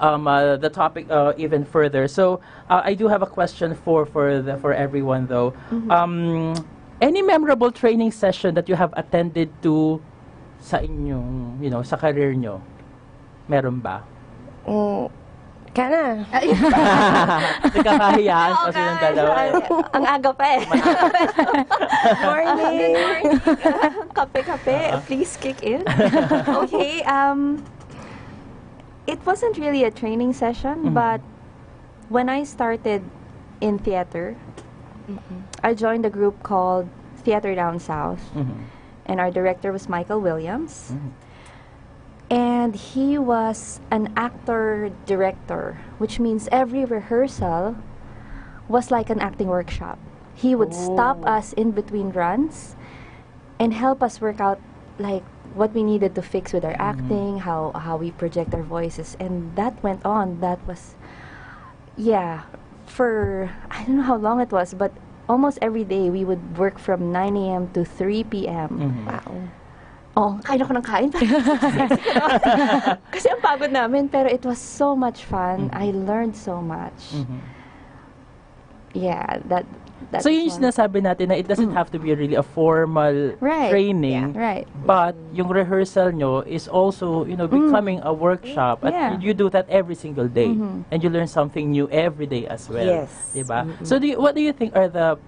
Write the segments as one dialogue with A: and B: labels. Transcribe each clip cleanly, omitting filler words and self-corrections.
A: the topic even further. So I do have a question for everyone though. Any memorable training session that you have attended to sa inyong, sa career nyo? Meron ba?
B: Kana.
A: Nagkakahiyaan kasi yung dalawa.
B: Ang aga pa eh.
C: Morning. Kape. Please kick in. Okay. It wasn't really a training session, but when I started in theater, I joined a group called Theater Down South, and our director was Michael Williams. And he was an actor-director, which means every rehearsal was like an acting workshop. He would stop us in between runs and help us work out like what we needed to fix with our acting, how we project our voices. And that went on. That was, for, I don't know how long it was, but almost every day we would work from 9 a.m. to 3 p.m.
B: Wow.
C: Oh, kain ako ng kain. Kasi ang pagod namin, pero it was so much fun. I learned so much. Yeah, that
A: so yun yung sinasabi natin na it doesn't have to be really a formal training, but yung rehearsal nyo is also, becoming a workshop. At you do that every single day. And you learn something new every day as well.
B: Yes.
A: Diba? So what do you think are the,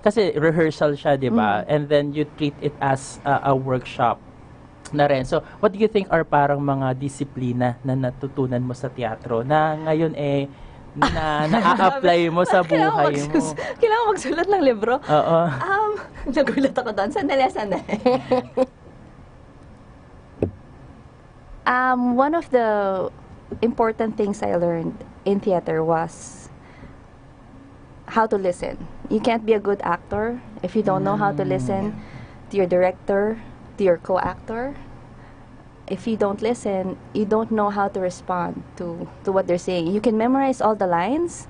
A: kasi rehearsal siya, diba? And then you treat it as a workshop na rin. So what do you think are parang mga disiplina na natutunan mo sa teatro na ngayon na-apply mo sa buhay mo?
C: Kailangan magsulat ng libro?
A: Oo.
C: Nagulat ako doon. Sandali. One of the important things I learned in theater was how to listen. You can't be a good actor if you don't know how to listen to your director, to your co-actor. If you don't listen, you don't know how to respond to what they're saying. You can memorize all the lines,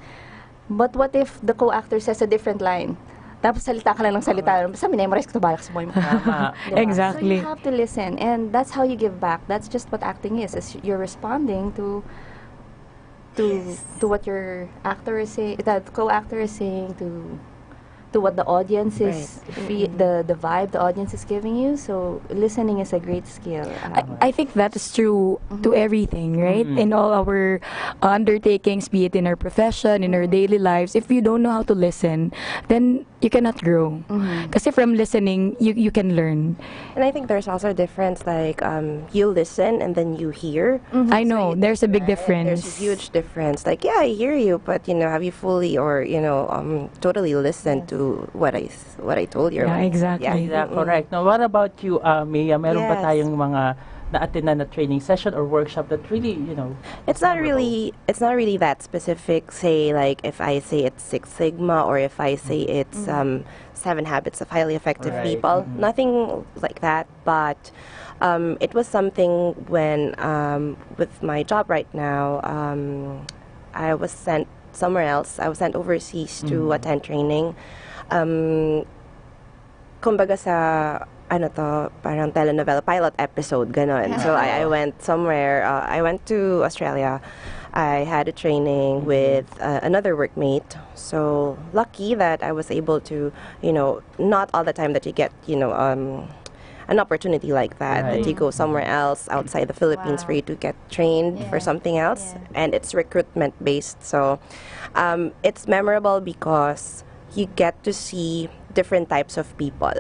C: but what if the co-actor says a different line? Tapos salita ka lang ng salita. Basta memorize ko ito, balak sa buhay mo.
D: Exactly.
C: So you have to listen, and that's how you give back. That's just what acting is you're responding to what your actor is saying, that co-actor is saying, to what the audience is, the vibe the audience is giving you. So listening is a great skill.
D: I think that is true to everything, right? In all our undertakings, be it in our profession, in our daily lives. If you don't know how to listen, then you cannot grow. Kasi from listening, you can learn.
B: And I think there's also a difference, like you listen and then you hear.
D: I know, there's a big difference.
B: There's a huge difference. Like, I hear you, but have you fully or totally listened to what I told you?
D: Yeah, exactly.
A: Yeah, correct. Now, what about you, Mia? Meron ba tayong mga na-attend na training session or workshop that really,
B: it's not really that specific. Say, like, if I say it's Six Sigma or if I say it's 7 Habits of Highly Effective People. Nothing like that, but it was something when with my job right now, I was sent somewhere else. I was sent overseas to attend training. Kumbaga sa parang telenovela pilot episode, ganon. So I went somewhere, I went to Australia. I had a training with another workmate. So lucky that I was able to, not all the time that you get, an opportunity like that you go somewhere else outside the Philippines for you to get trained for something else. And it's recruitment based. So it's memorable because you get to see different types of people.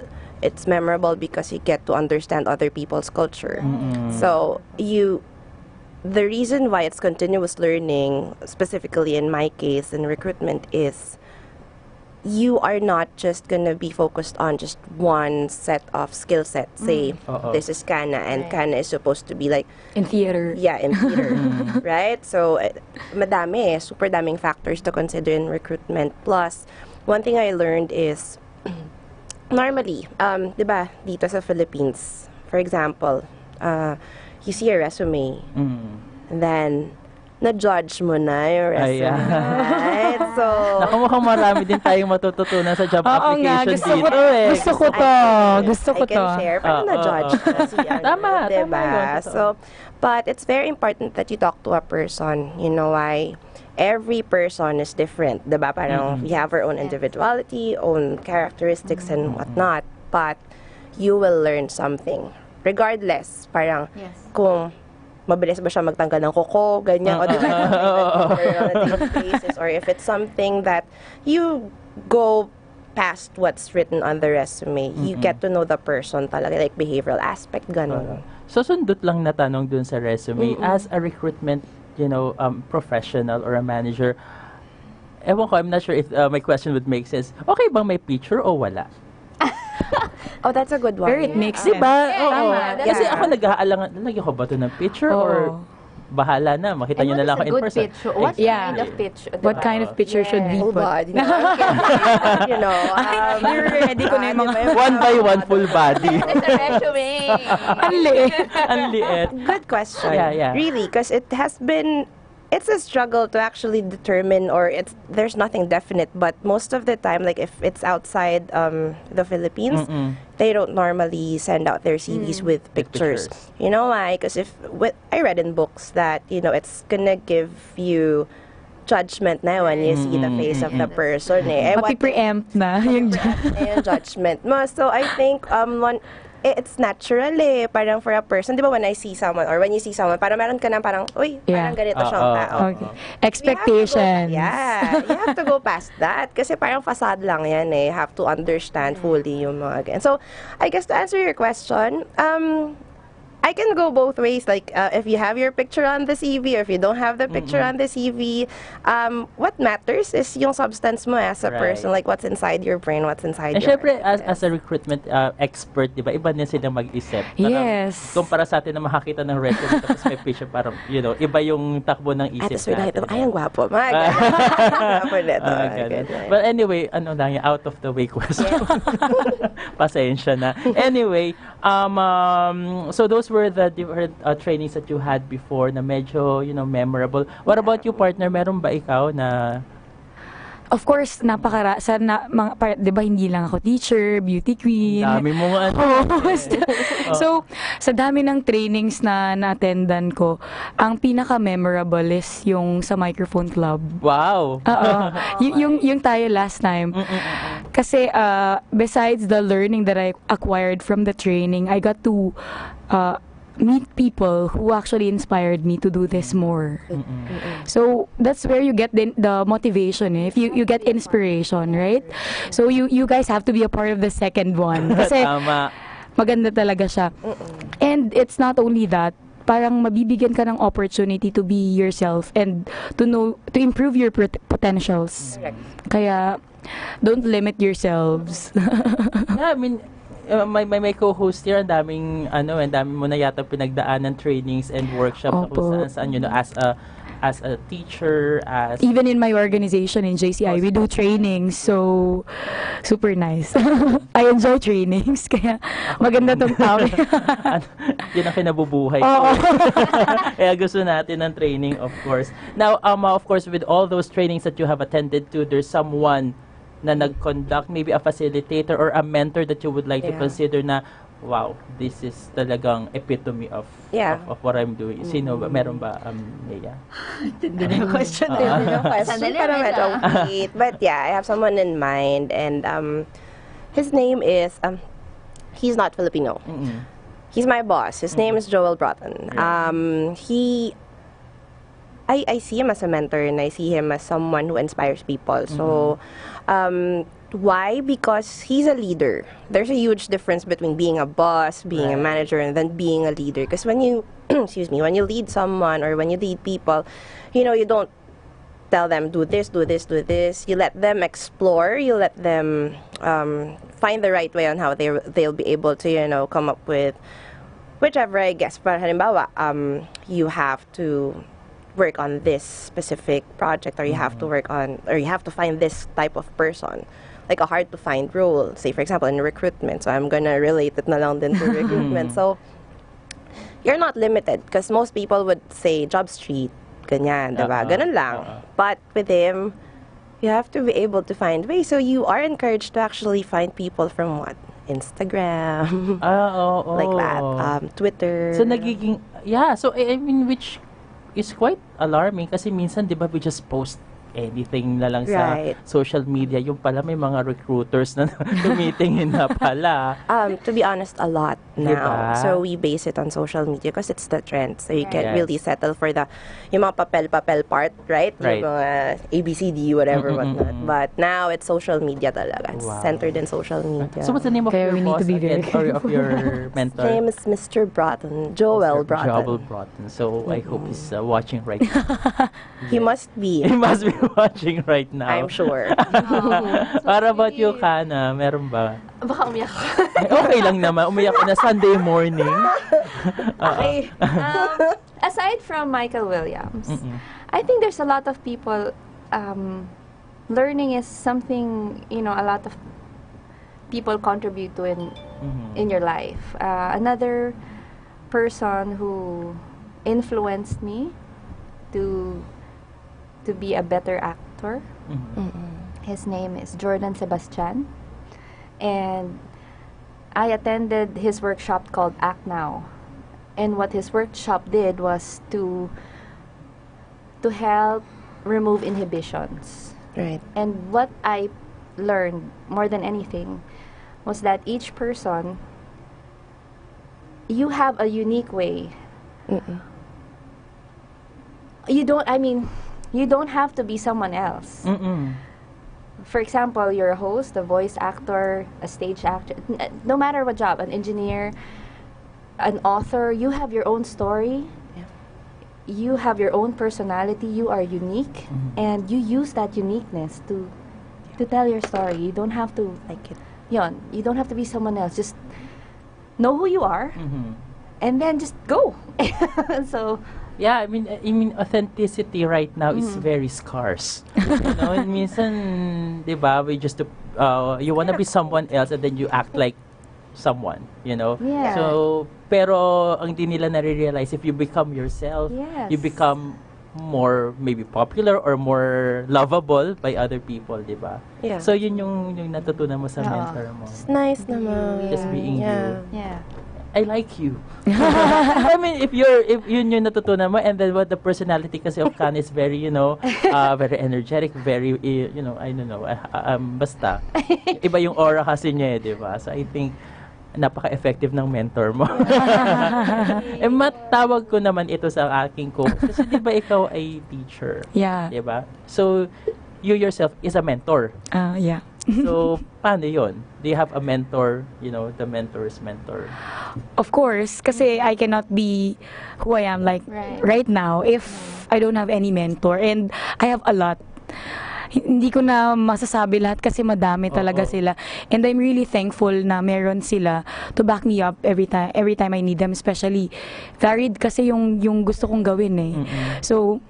B: It's memorable because you get to understand other people's culture. So the reason why it's continuous learning, specifically in my case in recruitment, is you are not just going to be focused on just one set of skill sets. Say, this is Kana, and Kana is supposed to be like...
D: In theater.
B: Yeah, in theater. Right? So, madami, super daming factors to consider in recruitment. Plus, one thing I learned is, normally, diba, dito sa Philippines, for example, you see a resume, and then na-judge mo na yung resume, right? So,
A: Naku, mukhang marami din tayong matututunan sa job
D: Oo nga,
A: application
D: gusto ko,
A: dito eh.
D: gusto ko to. Gusto ko
B: I can
D: to.
B: share. Parang na-judge kasi
A: Tama,
B: diba?
A: tama yun, totoo.
B: So, but it's very important that you talk to a person. You know why? Every person is different, diba? Parang we have our own individuality, own characteristics and whatnot. But you will learn something. Regardless, parang kung mabilis ba siya magtanggal ng kuko, ganyan, o diba, on a daily basis, or if it's something that you go past what's written on the resume, you get to know the person talaga, like behavioral aspect, gano'n.
A: So, sundot lang na tanong dun sa resume, as a recruitment, professional or a manager, ewan ko, I'm not sure if my question would make sense. Okay bang may picture o wala?
B: Oh, that's a good one.
D: Very it makes sense.
A: Diba?
C: Yeah,
A: Oo.
C: tama.
A: Kasi
B: Yeah.
A: ako nag-aalangan, lalagyan ko ba ito ng picture or bahala na, makita nyo na lang ako in person.
C: What
D: Yeah.
C: kind of picture?
D: What kind of picture should we
B: Full
D: put?
B: body. You know,
D: You're ready ko na yung mga...
A: One by one, full body.
C: It's a resume.
D: Ang liit.
A: Ang liit.
B: good question.
A: Yeah.
B: Really, because it has been, it's a struggle to actually determine, or there's nothing definite, but most of the time, like if it's outside the Philippines, they don't normally send out their CVs with pictures.
A: pictures.
B: You know why? Because I read in books that, it's gonna give you judgment na when you see the face of the person. Eh.
D: Pati preempt na. Yung
B: Yung judgment mo. So I think it's natural eh. Parang for a person, di ba when I see someone or when you see someone, parang meron ka na parang, uy, parang ganito siyang tao.
D: Okay. Expectations.
B: You have to go past that. Kasi parang facade lang yan eh. You have to understand fully yung mga ganyan. So, I guess to answer your question, I can go both ways. Like, if you have your picture on the CV or if you don't have the picture on the CV, what matters is yung substance mo as a person. Like, what's inside your brain, what's inside
A: And
B: your
A: syempre,
B: heart.
A: as a recruitment expert, di ba, iba din sila mag-isip.
D: Yes.
A: Kumpara sa atin na makakita ng resume tapos may picture, parang, iba yung takbo ng
B: At
A: isip
B: the
A: natin.
B: ay, ang gwapo. Gwapo nito.
A: Ganun. But anyway, out of the way question. Pasensya na. Anyway, so those were the different trainings that you had before na medyo, memorable. What about you, partner? Meron ba ikaw na...
D: Of course, di ba hindi lang ako teacher, beauty queen.
A: Dami mo nga.
D: So, sa dami ng trainings na na-attendan ko, ang pinaka-memorable is yung sa microphone club.
A: Wow!
D: Oo. yung tayo last time. Kasi, besides the learning that I acquired from the training, I got to meet people who actually inspired me to do this more. So that's where you get the motivation. If you get inspiration, right? So you guys have to be a part of the second one. Kasi
A: Tama.
D: maganda talaga siya. And it's not only that, parang mabibigyan ka ng opportunity to be yourself and to improve your potentials. Kaya don't limit yourselves.
A: Yeah, I mean, may co-host here, ang daming mo na yata pinagdaanan trainings and workshops na kung saan as a teacher,
D: even in my organization in JCI, we do trainings, so super nice. I enjoy trainings, kaya maganda tong tao.
A: Yun ang kinabubuhay ko. Kaya gusto natin ng training, of course. Now, of course, with all those trainings that you have attended to, there's someone na nag-conduct, maybe a facilitator or a mentor that you would like to consider na, wow, this is talagang epitome of what I'm doing. Sino ba? Meron ba, Nea?
B: Hindi na question. Parang medyo wait. But yeah, I have someone in mind, and his name is, he's not Filipino. He's my boss. His name is Joel Broughton. I see him as a mentor, and I see him as someone who inspires people. So, why? Because he's a leader. There's a huge difference between being a boss, being a manager, and then being a leader. Because when you, when you lead someone or when you lead people, you don't tell them, do this, do this, do this. You let them explore. You let them find the right way on how they'll be able to, come up with whichever, I guess. Para halimbawa, you have to work on this specific project, or you have to you have to find this type of person, like a hard to find role, say for example in recruitment. So I'm gonna relate it na lang din to recruitment. So you're not limited, because most people would say job street, ganyan, diba? Ganun lang. But with him, You have to be able to find ways. So you are encouraged to actually find people from what? Instagram.
A: Oo.
B: Like that. Twitter.
A: So nagiging, so I mean, which is quite alarming kasi minsan, di ba, we just post anything na lang sa social media. Yung pala may mga recruiters na tumitingin na pala.
B: To be honest, a lot now.
A: Diba?
B: So we base it on social media because it's the trend. So you can't really settle for yung mga papel part, right? Yung mga ABCD, whatever, whatnot. But now it's social media talaga. It's centered in social media.
A: So what's the name of your boss again, or of your mentor?
B: His name is Mr. Broughton, Joel Broughton.
A: Joel Broughton. So I hope he's watching right now.
B: He must be.
A: He must be watching right now.
B: I'm sure.
A: Para about you, Kana? Meron ba?
C: Baka umiyak ko.
A: Okay lang naman. Umiyak ka na Sunday morning.
B: Okay.
C: Aside from Michael Williams, I think there's a lot of people, learning is something, a lot of people contribute to in your life. Another person who influenced me to be a better actor. His name is Jordan Sebastian, and I attended his workshop called Act Now. And what his workshop did was to help remove inhibitions.
B: Right.
C: And what I learned more than anything was that each person, you have a unique way. You don't have to be someone else. For example, you're a host, a voice actor, a stage actor, no matter what job, an engineer, an author, you have your own story.
B: Yeah.
C: You have your own personality. You are unique, and you use that uniqueness to tell your story. You don't have to you don't have to be someone else. Just know who you are, and then just go. So.
A: Yeah, I mean, authenticity right now is very scarce. Minsan, di ba, we just, you wanna be someone else and then you act like someone,
C: Yeah.
A: So, pero, ang di nila nare-realize, if you become yourself, you become more maybe popular or more lovable by other people, di ba?
B: Yeah.
A: So, yun yung natutunan mo sa mentor mo.
B: It's nice naman.
A: Just being you.
C: Yeah.
A: I like you. I mean, if yun yung natutunan mo, and then what the personality kasi of Khan is very, very energetic, very, I don't know, basta. Iba yung aura kasi niya, di ba? So I think, napaka-effective ng mentor mo. Matawag ko naman ito sa aking coach. Kasi di ba ikaw ay teacher?
D: Yeah.
A: Di ba? So, you yourself is a mentor.
D: Yeah.
A: So, paano yun? Do you have a mentor, the mentor's mentor?
D: Of course, kasi I cannot be who I am right now if I don't have any mentor. And I have a lot. Hindi ko na masasabi lahat kasi madami talaga sila. And I'm really thankful na meron sila to back me up every time I need them. Especially, varied kasi yung gusto kong gawin eh. So,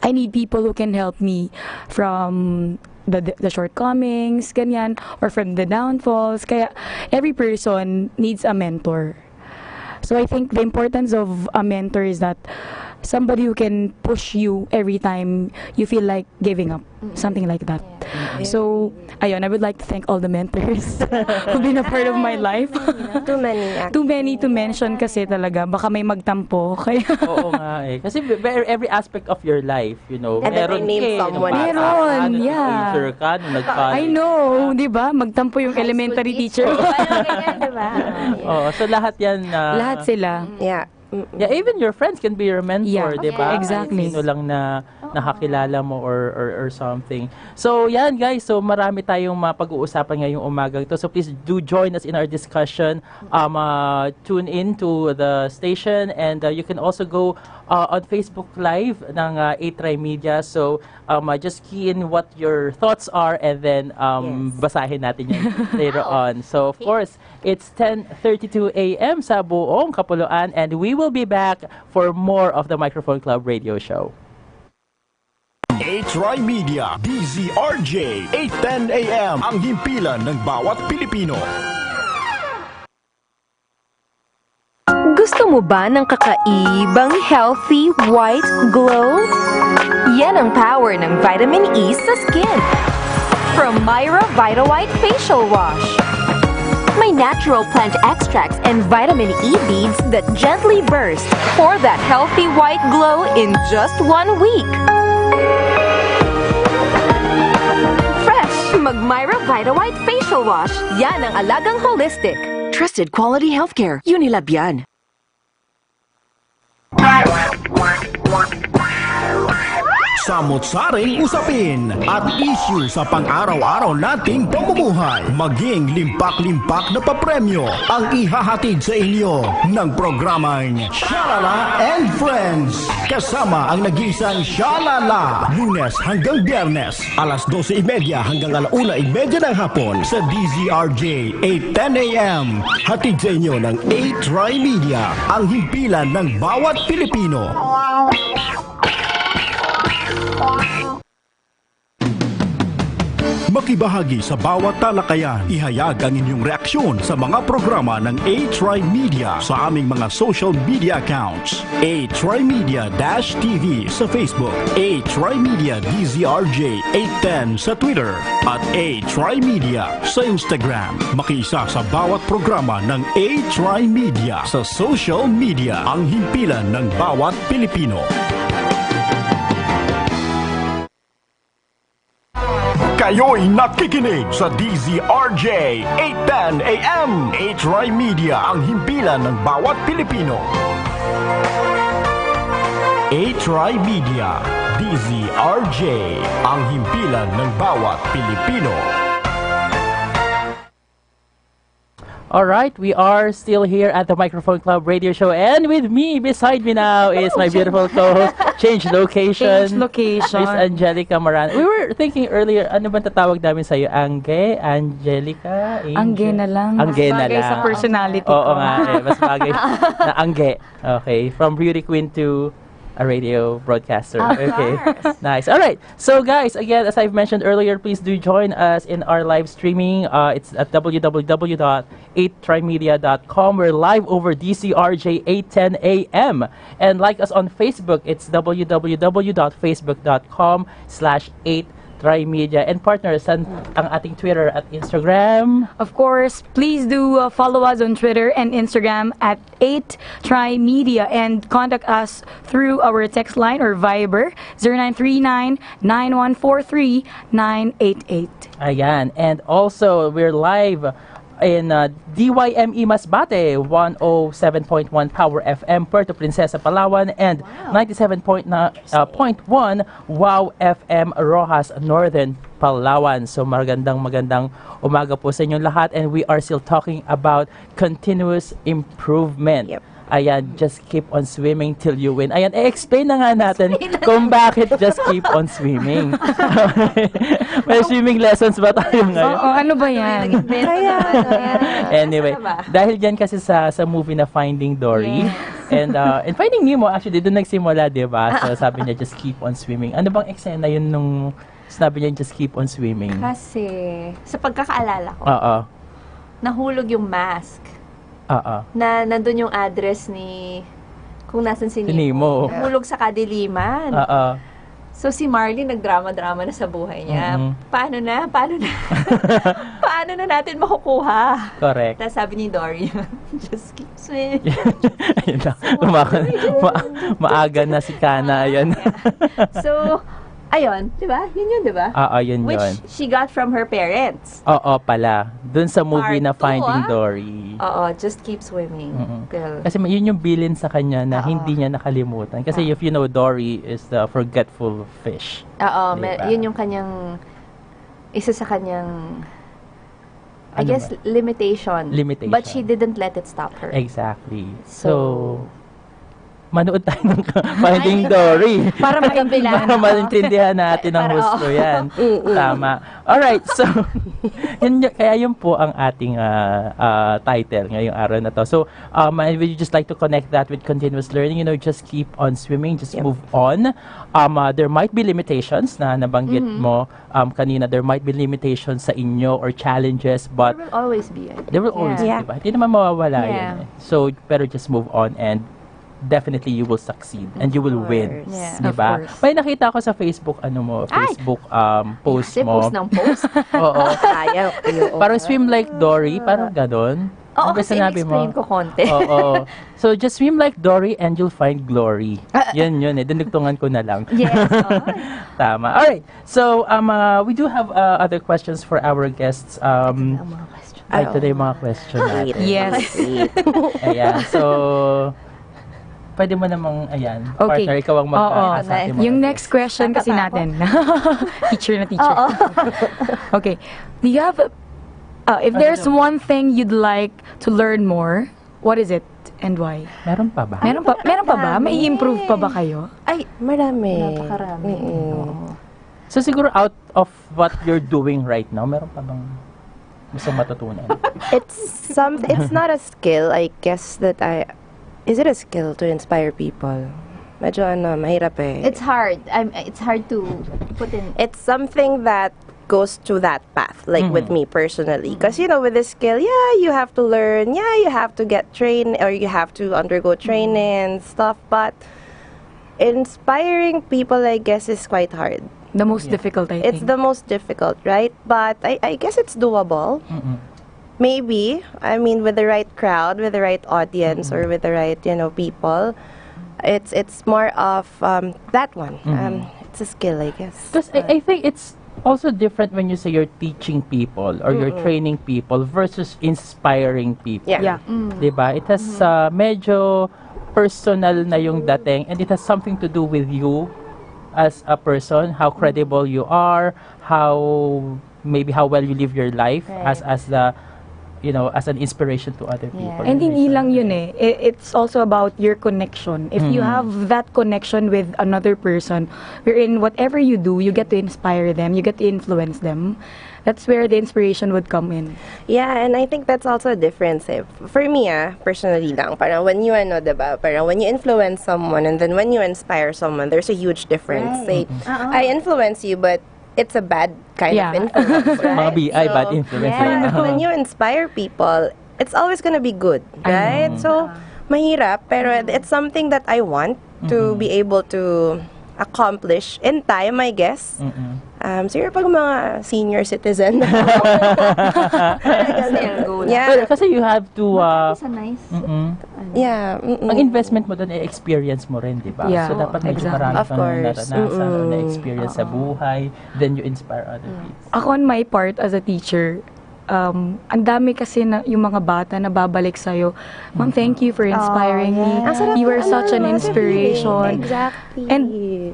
D: I need people who can help me from the shortcomings, ganyan, or from the downfalls. Kaya every person needs a mentor. So I think the importance of a mentor is that somebody who can push you every time you feel like giving up, something like that. So, ayun, I would like to thank all the mentors who've been a part of my life.
B: Too many, actually.
D: Too many to mention kasi talaga. Baka may magtampo. Kaya
A: Oo nga eh. Kasi every aspect of your life,
B: And
A: meron
B: then I named someone.
D: Meron, yeah.
A: Teacher ka, nung nag-college.
D: I know, di ba? Magtampo yung elementary teacher.
C: Parang ganyan, di ba?
A: So lahat yan
D: Lahat sila.
B: Yeah.
A: Yeah, even your friends can be your mentor,
D: Yeah,
A: di ba?
D: exactly.
A: Sino lang na nakakilala mo or something. So, yan guys. So, marami tayong mapag-uusapan ngayong umagang to. So, please do join us in our discussion. Tune in to the station and you can also go on Facebook Live ng TriMedia. So, just key in what your thoughts are and then basahin natin yan later on. So, of course, it's 10:32 a.m. sa buong Kapuluan and we will be back for more of the Microphone Club radio show.
E: TriMedia, DZRJ, 8:10 a.m. ang himpilan ng bawat Pilipino.
F: Gusto mo ba ng kakaibang healthy white glow? Yan ang power ng vitamin E sa skin. From Myra Vita White Facial Wash. May natural plant extracts and vitamin E beads that gently burst for that healthy white glow in just 1 week. Fresh, mag-Myra Vita White Facial Wash. Yan ang alagang holistic.
G: Trusted quality healthcare. Unilab yan.
E: Samot-saring usapin at issue sa pang-araw-araw nating pamumuhay. Maging limpak-limpak na papremyo ang ihahatid sa inyo ng programang Shalala and Friends. Kasama ang nag-iisang Shalala. Lunes hanggang Biyernes, alas 12:30 hanggang 1:30 ng hapon sa DZRJ 8:10 AM. Hatid sa inyo ng TriMedia, ang himpilan ng bawat Pilipino. Makibahagi sa bawat talakayan. Ihayag ang inyong reaksyon sa mga programa ng TriMedia sa aming mga social media accounts. TriMedia-TV sa Facebook, TriMedia DZRJ 810 sa Twitter, at TriMedia sa Instagram. Makiisa sa bawat programa ng TriMedia sa social media, ang himpilan ng bawat Pilipino. Kayo'y nakikinig sa DZRJ 810 AM. TriMedia, ang himpilan ng bawat Pilipino. TriMedia, DZRJ, ang himpilan ng bawat Pilipino.
A: Alright, we are still here at the Microphone Club Radio Show, and with me, beside me now, is my beautiful co-host, Change Location, Miss Angelica Moran. We were thinking earlier, ano bang tatawag namin sa'yo? Angge? Angelica? Angel?
D: Angge na lang.
A: Angge na
D: Bagay
A: lang.
D: sa personality ko.
A: Oo nga, mas bagay na Angge. Okay, from beauty queen to a radio broadcaster. Okay, nice. All right. So, guys, again, as I've mentioned earlier, please do join us in our live streaming. It's at www.8trimedia.com. We're live over DCRJ 810 AM. And like us on Facebook, it's www.facebook.com/8trimedia. And partners, ang ating Twitter at Instagram.
D: Of course, please do follow us on Twitter and Instagram at 8trimedia, and contact us through our text line or Viber 0939-9143-988.
A: Ayan. And also, we're live in DYME Masbate, 107.1 Power FM, Puerto Princesa, Palawan, and 97.1 Wow FM, Rojas, Northern Palawan. So magandang umaga po sa inyong lahat, and we are still talking about continuous improvement.
B: Yep.
A: Ayan, just keep on swimming till you win. Ayan, explain na nga natin kung bakit just keep on swimming. May swimming lessons ba tayo ngayon?
D: Oo, ano ba yan?
A: Anyway, dahil yan kasi sa movie na Finding Dory, and Finding Nemo, actually, doon nagsimula, di ba? So sabi niya, just keep on swimming. Ano bang eksena yun nung sabi niya, just keep on swimming?
C: Kasi, sa pagkakaalala ko, nahulog yung mask. Na nandun yung address ni, kung nasan si Nemo. Nahulog sa kadiliman. So si Marley nagdrama-drama na sa buhay niya. Paano na? Paano na natin makukuha?
A: Correct.
C: Tapos sabi ni Dory, just keep swimming.
A: Ayun na. Maaga na si Kana. Ayun.
C: So, ayun, di ba? Yun, di ba?
A: Yun.
C: Which she got from her parents.
A: Oo pala. Dun sa movie na
C: Part 2,
A: Finding Dory.
C: Just keep swimming. Girl.
A: Kasi yun yung bilin sa kanya na hindi niya nakalimutan. Kasi if you know, Dory is the forgetful fish. Diba?
C: Yun yung kanyang, isa sa kanyang, I guess,
A: ba?
C: Limitation. But she didn't let it stop her.
A: Exactly. So manood tayo ng Finding Dory.
D: Para
A: maintindihan natin ang gusto yan. Tama. Alright, so, kaya yun po ang ating title ngayong araw na to. So, I would just like to connect that with continuous learning. You know, just keep on swimming, just move on. There might be limitations na nabanggit mo kanina. There might be limitations sa inyo or challenges, but
C: there will always be.
A: There will always be, diba? Hindi naman mawawala yan. So, pero just move on and definitely you will succeed and you will win.
C: Yeah.
A: Di ba?
D: Of course.
A: May nakita ko sa Facebook, Facebook post
F: Kasi
A: mo.
F: post ng post.
A: Oo.
B: Kaya,
A: Parang swim like Dory, parang ganon.
F: Oo,
A: Ano ba
F: kasi
A: sinabi mo?
F: explain ko konti.
A: Oo. So, just swim like Dory and you'll find glory. Yun eh. Dinugtungan ko na lang.
F: Yes.
A: Tama. Alright. So, we do have other questions for our guests.
F: Ang mga question.
A: Ay, ito na yung mga question natin.
D: Yes.
A: Ayan. So, pwede mo namang,
D: Okay.
A: partner, ikaw ang magpapasa sa ating mga
D: Yung
A: guests.
D: next question kasi natin. Teacher na teacher.
F: Oo.
D: Okay. Do you have if there's one thing you'd like to learn more, what is it and why?
A: Meron pa ba?
D: Meron pa ba? May improve pa ba kayo?
F: Ay,
B: marami.
F: napakarami. Oo.
A: So, siguro out of what you're doing right now, meron pa bang gusto matutunan?
B: It's not a skill, I guess, is it a skill to inspire people? Medyo mahirap eh.
F: It's hard. It's hard to put in.
B: It's something that goes to that path, like with me personally. Because, with this skill, you have to learn, you have to get trained, or you have to undergo training and stuff, but inspiring people, I guess, is quite hard.
D: The most difficult, I think.
B: It's the most difficult, right? But I guess it's doable. Maybe, with the right crowd, with the right audience, or with the right, people, it's more of that one. It's a skill, I guess.
A: Because I think it's also different when you say you're teaching people or you're training people versus inspiring people.
B: Yeah.
A: Diba? It has medyo personal na yung dating, and it has something to do with you as a person, how credible you are, how well you live your life as the as an inspiration to other people.
D: And hindi lang yun eh. It's also about your connection. If you have that connection with another person, wherein whatever you do, you get to inspire them, you get to influence them. That's where the inspiration would come in.
B: Yeah, and I think that's also a difference. For me, personally lang, parang when you diba, parang when you influence someone and then when you inspire someone, there's a huge difference. Say, I influence you, but it's a bad kind of influence, right?
A: Mga BI, bad influence.
B: But when you inspire people, it's always gonna be good, right? So, mahirap, pero it's something that I want to be able to accomplish in time, I guess. Siguro pag mga senior citizen.
A: But kasi you have to
F: It's a nice.
B: Yeah.
A: ang investment mo doon ay experience mo rin, di ba?
D: Yeah,
A: So dapat medyo
D: exactly.
A: marami
B: Of
A: kang
B: course.
A: naranasan o na-experience sa buhay, then you inspire other people.
D: Ako on my part as a teacher, ang dami kasi na yung mga bata na babalik sa'yo, Ma'am, thank you for inspiring me.
B: Ang sarap
D: You were
B: ng
D: such an inspiration.
B: Exactly.
D: And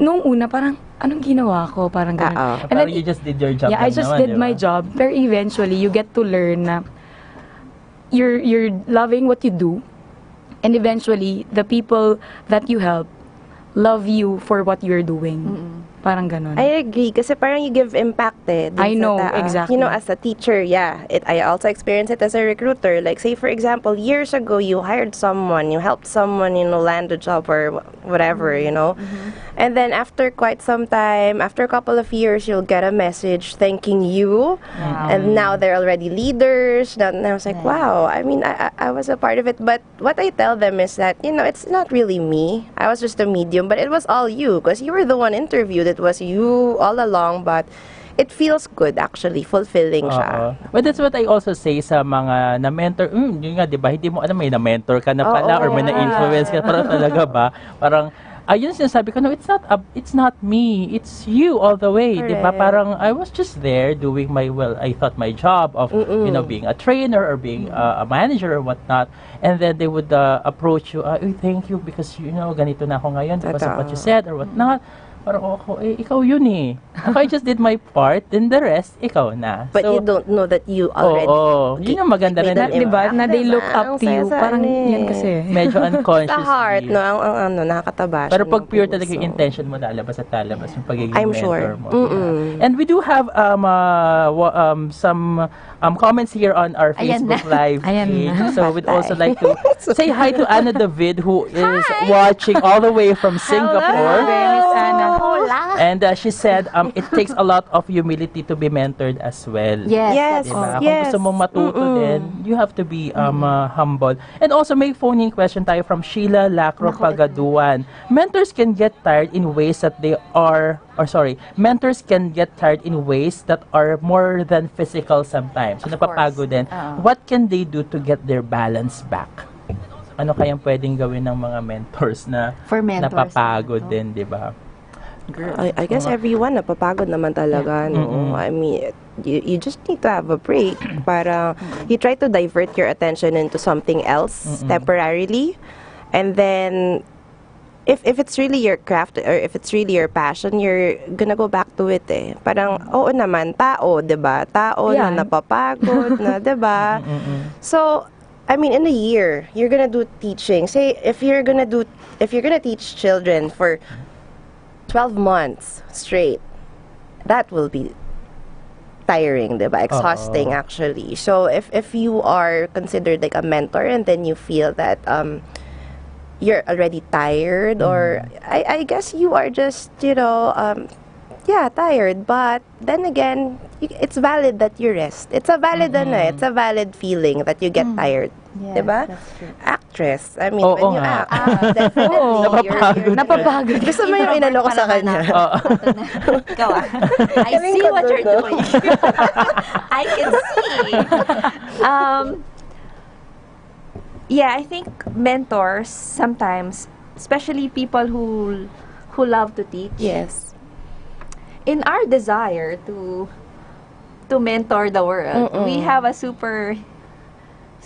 D: nung una, parang, anong ginawa ko? Parang ganun. And
A: Parang
D: then,
A: you just did your job
D: yeah, I
A: lang
D: just
A: naman,
D: did
A: di ba?
D: my job. Pero eventually, you get to learn na you're loving what you do. And eventually, the people that you help love you for what you're doing. Parang ganun.
B: I agree kasi parang you give impact dun
D: I
B: sa
D: know,
B: tao.
D: exactly.
B: As a teacher, I also experienced it as a recruiter. Like, say, for example, years ago, you hired someone, you helped someone, land a job or whatever, And then after quite some time, after a couple of years, you'll get a message thanking you. And now they're already leaders. And I was like, wow, I was a part of it. But what I tell them is that, it's not really me. I was just a medium, but it was all you because you were the one interviewed. It was you all along, but it feels good actually, fulfilling siya.
A: But that's what I also say sa mga na-mentor. Yun nga, di ba? Hindi mo alam, may na-mentor ka na pala or may na-influence ka. Parang talaga ba? Parang, ayun sinasabi ko, no, it's not me. It's you all the way. Di ba? Parang, I was just there doing I thought my job of, being a trainer or being a manager or whatnot. And then they would approach you, thank you because, ganito na ako ngayon because of what you said or whatnot. Parang ako, ikaw yun eh. I just did my part, then the rest, ikaw na.
B: But you don't know that you already...
A: Yun yung maganda rin.
D: Diba? Na they look up to you. Parang yan kasi.
A: Medyo unconsciously.
B: Sa heart, no? Ang nakakataba.
A: Pero pag pure talaga yung intention mo, lalabas at lalabas yung pagiging
B: I'm
A: mentor
B: sure.
A: mo. Yeah. And we do have some comments here on our Facebook Live page. So we'd also like to say hi to Anna David, who is watching all the way from Singapore.
D: Miss Anna.
A: And she said it takes a lot of humility to be mentored as well.
B: Yes.
A: Diba? Kung
B: Yes.
A: gusto mong matuto din, you have to be humble. And also, may phone-in question tayo from Sheila Lacro Pagaduan. Mentors can get tired in ways that mentors can get tired in ways that are more than physical sometimes. So, napapagod din. What can they do to get their balance back? Ano kayang pwedeng gawin ng mga mentors na
C: For mentors,
A: napapagod din, di ba?
B: I guess everyone napapagod naman talaga, no? I mean, you just need to have a break. Para you try to divert your attention into something else temporarily, and then if it's really your craft or if it's really your passion, you're gonna go back to it. Parang oo naman, tao, 'di ba? Tao na napapagod na, 'di ba? So I mean, in a year, you're gonna do teaching. Say if you're gonna teach children for 12 months straight, that will be tiring, diba? Exhausting, actually. So if you are considered like a mentor and then you feel that you're already tired, or I guess you are just, tired, but then again, it's valid that you rest. It's a valid it's a valid feeling that you get tired.
C: Yes,
B: Diba?
C: that's true.
B: Actress. I mean, when you act, definitely.
D: Napapagod.
B: Gusto mo yung inano ko sa kanya?
C: Ikaw I see what you're doing. I can see. I think mentors sometimes, especially people who love to teach.
B: Yes.
C: In our desire to mentor the world, we have a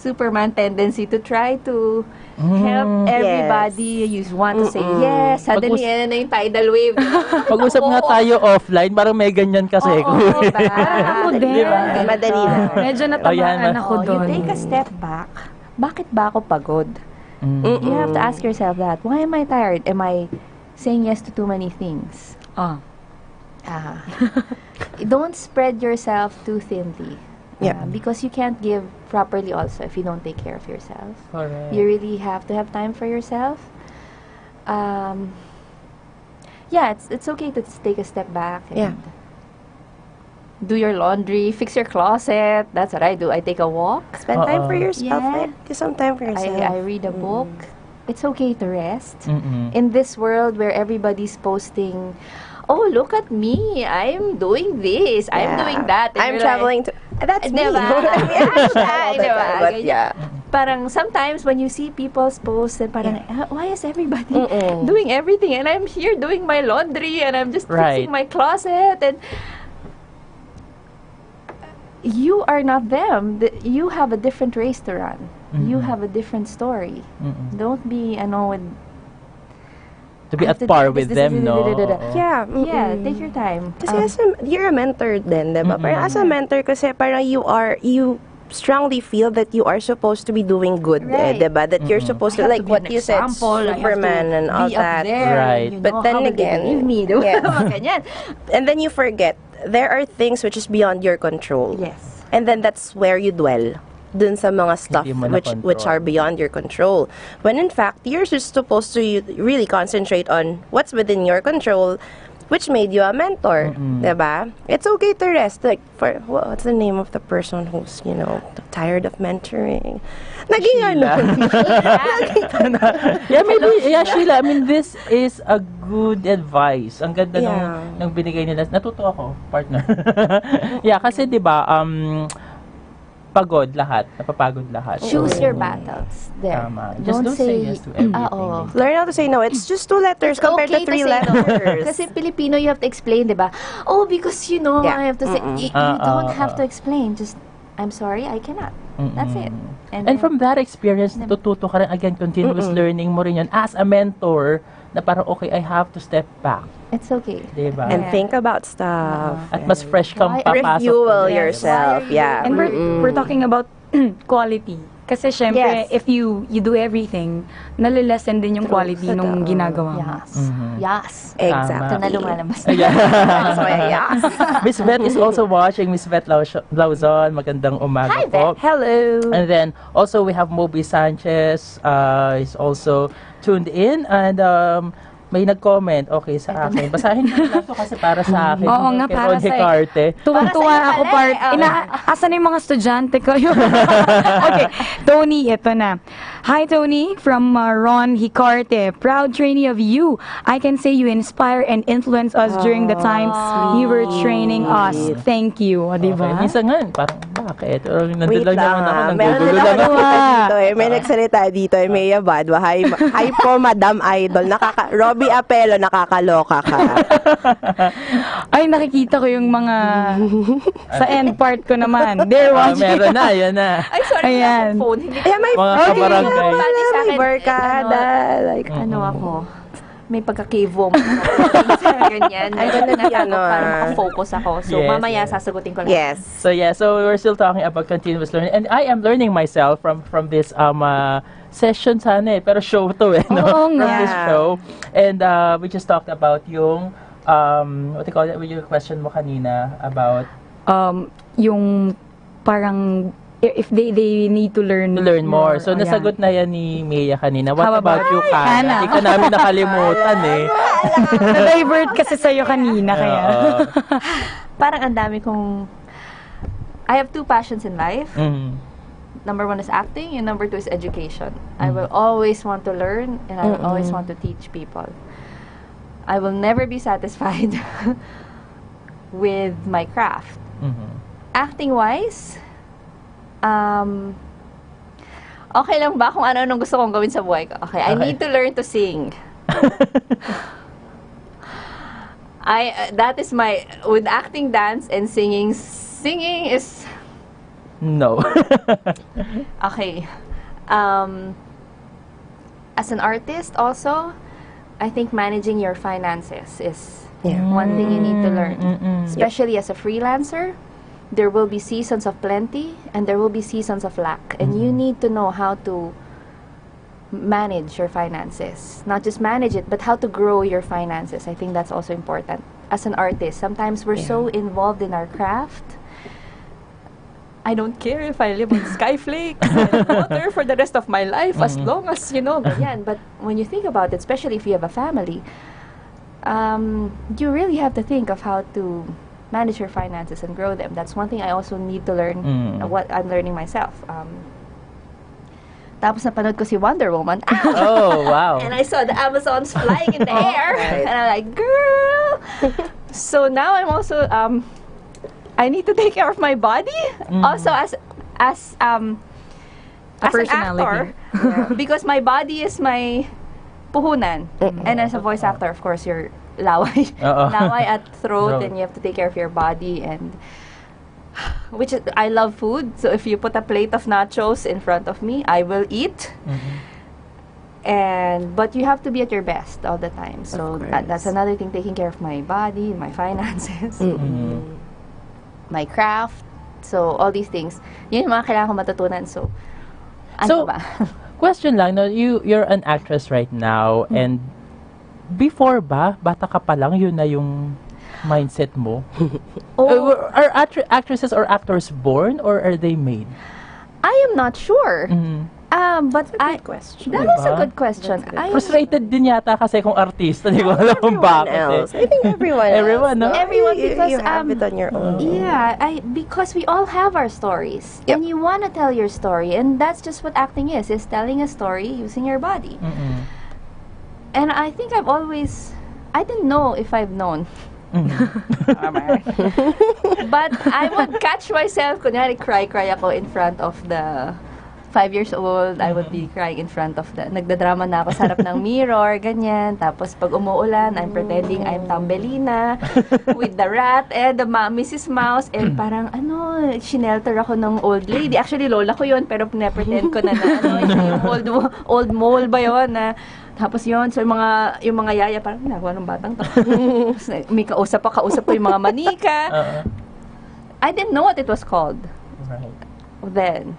C: Superman tendency to try to help everybody. You want to say yes. Suddenly, yan na yung tidal wave.
A: Pag-usap nga tayo offline, parang may ganyan kasi.
D: Ako din.
B: Madali na.
D: Medyo natamaan ako
C: You
D: doon.
C: take a step back. Bakit ba ako pagod? You have to ask yourself that. Why am I tired? Am I saying yes to too many things? Don't spread yourself too thinly. Because you can't give properly also if you don't take care of yourself.
A: Correct.
C: You really have to have time for yourself. It's okay to take a step back and do your laundry, fix your closet. That's what I do. I take a walk.
B: Spend time for yourself.
C: Yeah.
B: Get some time for yourself.
C: I read a book. It's okay to rest. In this world where everybody's posting, oh, look at me, I'm doing this, I'm doing that. And
B: I'm traveling to... That's me.
C: Diba?
B: But
C: parang sometimes when you see people's posts, and parang, why is everybody doing everything? And I'm here doing my laundry, and I'm just fixing my closet. And you are not them. You have a different race to run. You have a different story. Don't be,
A: to be at par with them, no?
C: Take your time.
B: Kasi you're a mentor din, diba? Parang as a mentor kasi parang you strongly feel that you are supposed to be doing good, diba? That you're supposed to, like what you said, Superman and all that.
A: Right.
B: But then again, and then you forget, there are things which is beyond your control.
C: Yes.
B: And then that's where you dwell. Dun sa mga stuff which are beyond your control. When in fact, you're just supposed to really concentrate on what's within your control, which made you a mentor. Diba? It's okay to rest. Like, what's the name of the person who's, tired of mentoring? Naging
A: Sheila, I mean, this is a good advice. Ang ganda nung binigay nila. Natuto ako, partner. Kasi diba, napapagod lahat.
C: Choose your battles. There.
A: Tama. Just don't say yes to everything.
B: Learn how to say no. It's just 2 letters compared to 3 letters.
C: Kasi Filipino, you have to explain, diba? Oh, because I have to say, you don't have to explain. Just, I'm sorry, I cannot. That's it.
A: And from that experience, natututo ka rin again, continuous learning mo rin yun as a mentor, na parang, okay, I have to step back.
C: It's okay.
A: Diba?
B: And think about stuff.
A: At mas fresh kang papasok.
B: Refuel yourself. Yeah.
D: And we're talking about quality. Kasi syempre, if you do everything, nalilesen din yung quality nung ginagawa mo.
C: Yes.
B: Exactly.
C: Ito na lumalabas.
B: Yes.
A: Miss Vet is also watching. Miss Vet Lauzon, magandang umaga
C: Hi,
A: po.
C: Vet.
B: Hello.
A: And then, also we have Moby Sanchez is also tuned in. And may nag-comment, okay, sa akin. Basahin ko na to kasi para sa akin.
D: Oo nga,
A: Kay
D: para
A: Ron
D: sa
A: Hicarte.
D: Tuwang-tuwa ako, part. Asan na yung mga estudyante ko? Okay, Tony, ito na. Hi, Tony, from Ron Hicarte. Proud trainee of you. I can say you inspire and influence us during the time you were training us. Thank you. O, diba?
A: Okay. Minsan nga, parang, bakit? Nandun
B: Wait
A: lang naman ako,
B: lang. Meron
A: nanggugulo
B: din
A: lang
B: ako
A: ako.
B: dito eh. May nagsalita dito eh. Maya Badwa. Hi po, Madam Idol. Robbie Apelo, nakakaloka ka.
D: Ay, nakikita ko yung mga sa end part ko naman. They're watching.
A: Meron na, yan na.
C: Ay, sorry,
D: Ayan.
C: phone. Hindi
B: Eh, may
A: Mga kabarangay.
B: may barkada. Like,
C: ano ako, may pagka-cave woman ako. Ganyan.
B: Ay, ganun
C: Natago
B: ano,
C: para makafocus ako. So,
A: Yes,
C: mamaya
A: yes.
C: sasagutin ko lang.
B: yes.
A: So yeah, so we're still talking about continuous learning, and I am learning myself from this session sana eh, pero show to eh, no?
D: Oo
A: From
D: nga.
A: this show, and we just talked about yung what do you call it? Yung question mo kanina about
D: Yung parang if they need to learn
A: more. So
D: ayan.
A: nasagot na yan ni Mia kanina. What
D: How
A: about
D: about
A: you, Kana?
D: Kana?
A: Hindi ka namin nakalimutan eh.
D: Na-divert kasi sa'yo kanina kaya.
A: Oo.
C: Parang ang dami kong... I have two passions in life.
A: Mhm.
C: Number one is acting, and number two is education. I will always want to learn, and I will always want to teach people. I will never be satisfied with my craft.
A: Mhm.
C: Acting-wise, okay lang ba kung ano-anong gusto kong gawin sa buhay ko? Okay, I need to learn to sing. That is my, with acting, dance, and singing is,
A: No.
C: okay. As an artist also, I think managing your finances is one thing you need to learn. Especially as a freelancer, there will be seasons of plenty and there will be seasons of lack. And you need to know how to manage your finances. Not just manage it, but how to grow your finances. I think that's also important. As an artist, sometimes we're so involved in our craft. I don't care if I live on skyflakes and water for the rest of my life, as long as, ganyan. But when you think about it, especially if you have a family, you really have to think of how to manage your finances and grow them. That's one thing I also need to learn, what I'm learning myself. Tapos napanood ko si Wonder Woman.
A: Oh, wow.
C: And I saw the Amazons flying in the air. And I'm like, girl! So now I'm also, I need to take care of my body. Also as an
D: personality.
C: actor. Because my body is my puhunan. And as a voice actor, of course, you're laway. Laway at throat, and you have to take care of your body. And which is, I love food. So if you put a plate of nachos in front of me, I will eat. But you have to be at your best all the time. So that's another thing, taking care of my body, my finances, my craft. So all these things, yun yung mga kailangan ko matutunan. So, ano ba?
A: Question lang, no, you're an actress right now, and before ba, bata ka pa lang, yun na yung mindset mo? Are actresses or actors born, or are they made?
C: I am not sure. But
B: Good question.
C: that is a good question.
A: Frustrated din yata kasi kung artista, di ko alam kung bakit
B: else.
A: eh.
B: I think everyone
A: Everyone, no?
C: Everyone, because
B: you have it on your own.
C: Yeah, because we all have our stories, and you want to tell your story, and that's just what acting is telling a story using your body. And I think I didn't know if I've known. But I would catch myself, kunyari cry ako in front of the 5 years old, I would be crying in front of nagdadrama na ako sa harap ng mirror, ganyan. Tapos pag umuulan, I'm pretending I'm Tambelina with the rat and the Mrs. Mouse, and parang shinelter ako ng old lady. Actually, lola ko yun, pero pinapretend ko na yung old mole ba yun na. Tapos yun, so yung mga yaya, parang nagawa ng batang to. May kausap pa yung mga manika. I didn't know what it was called then.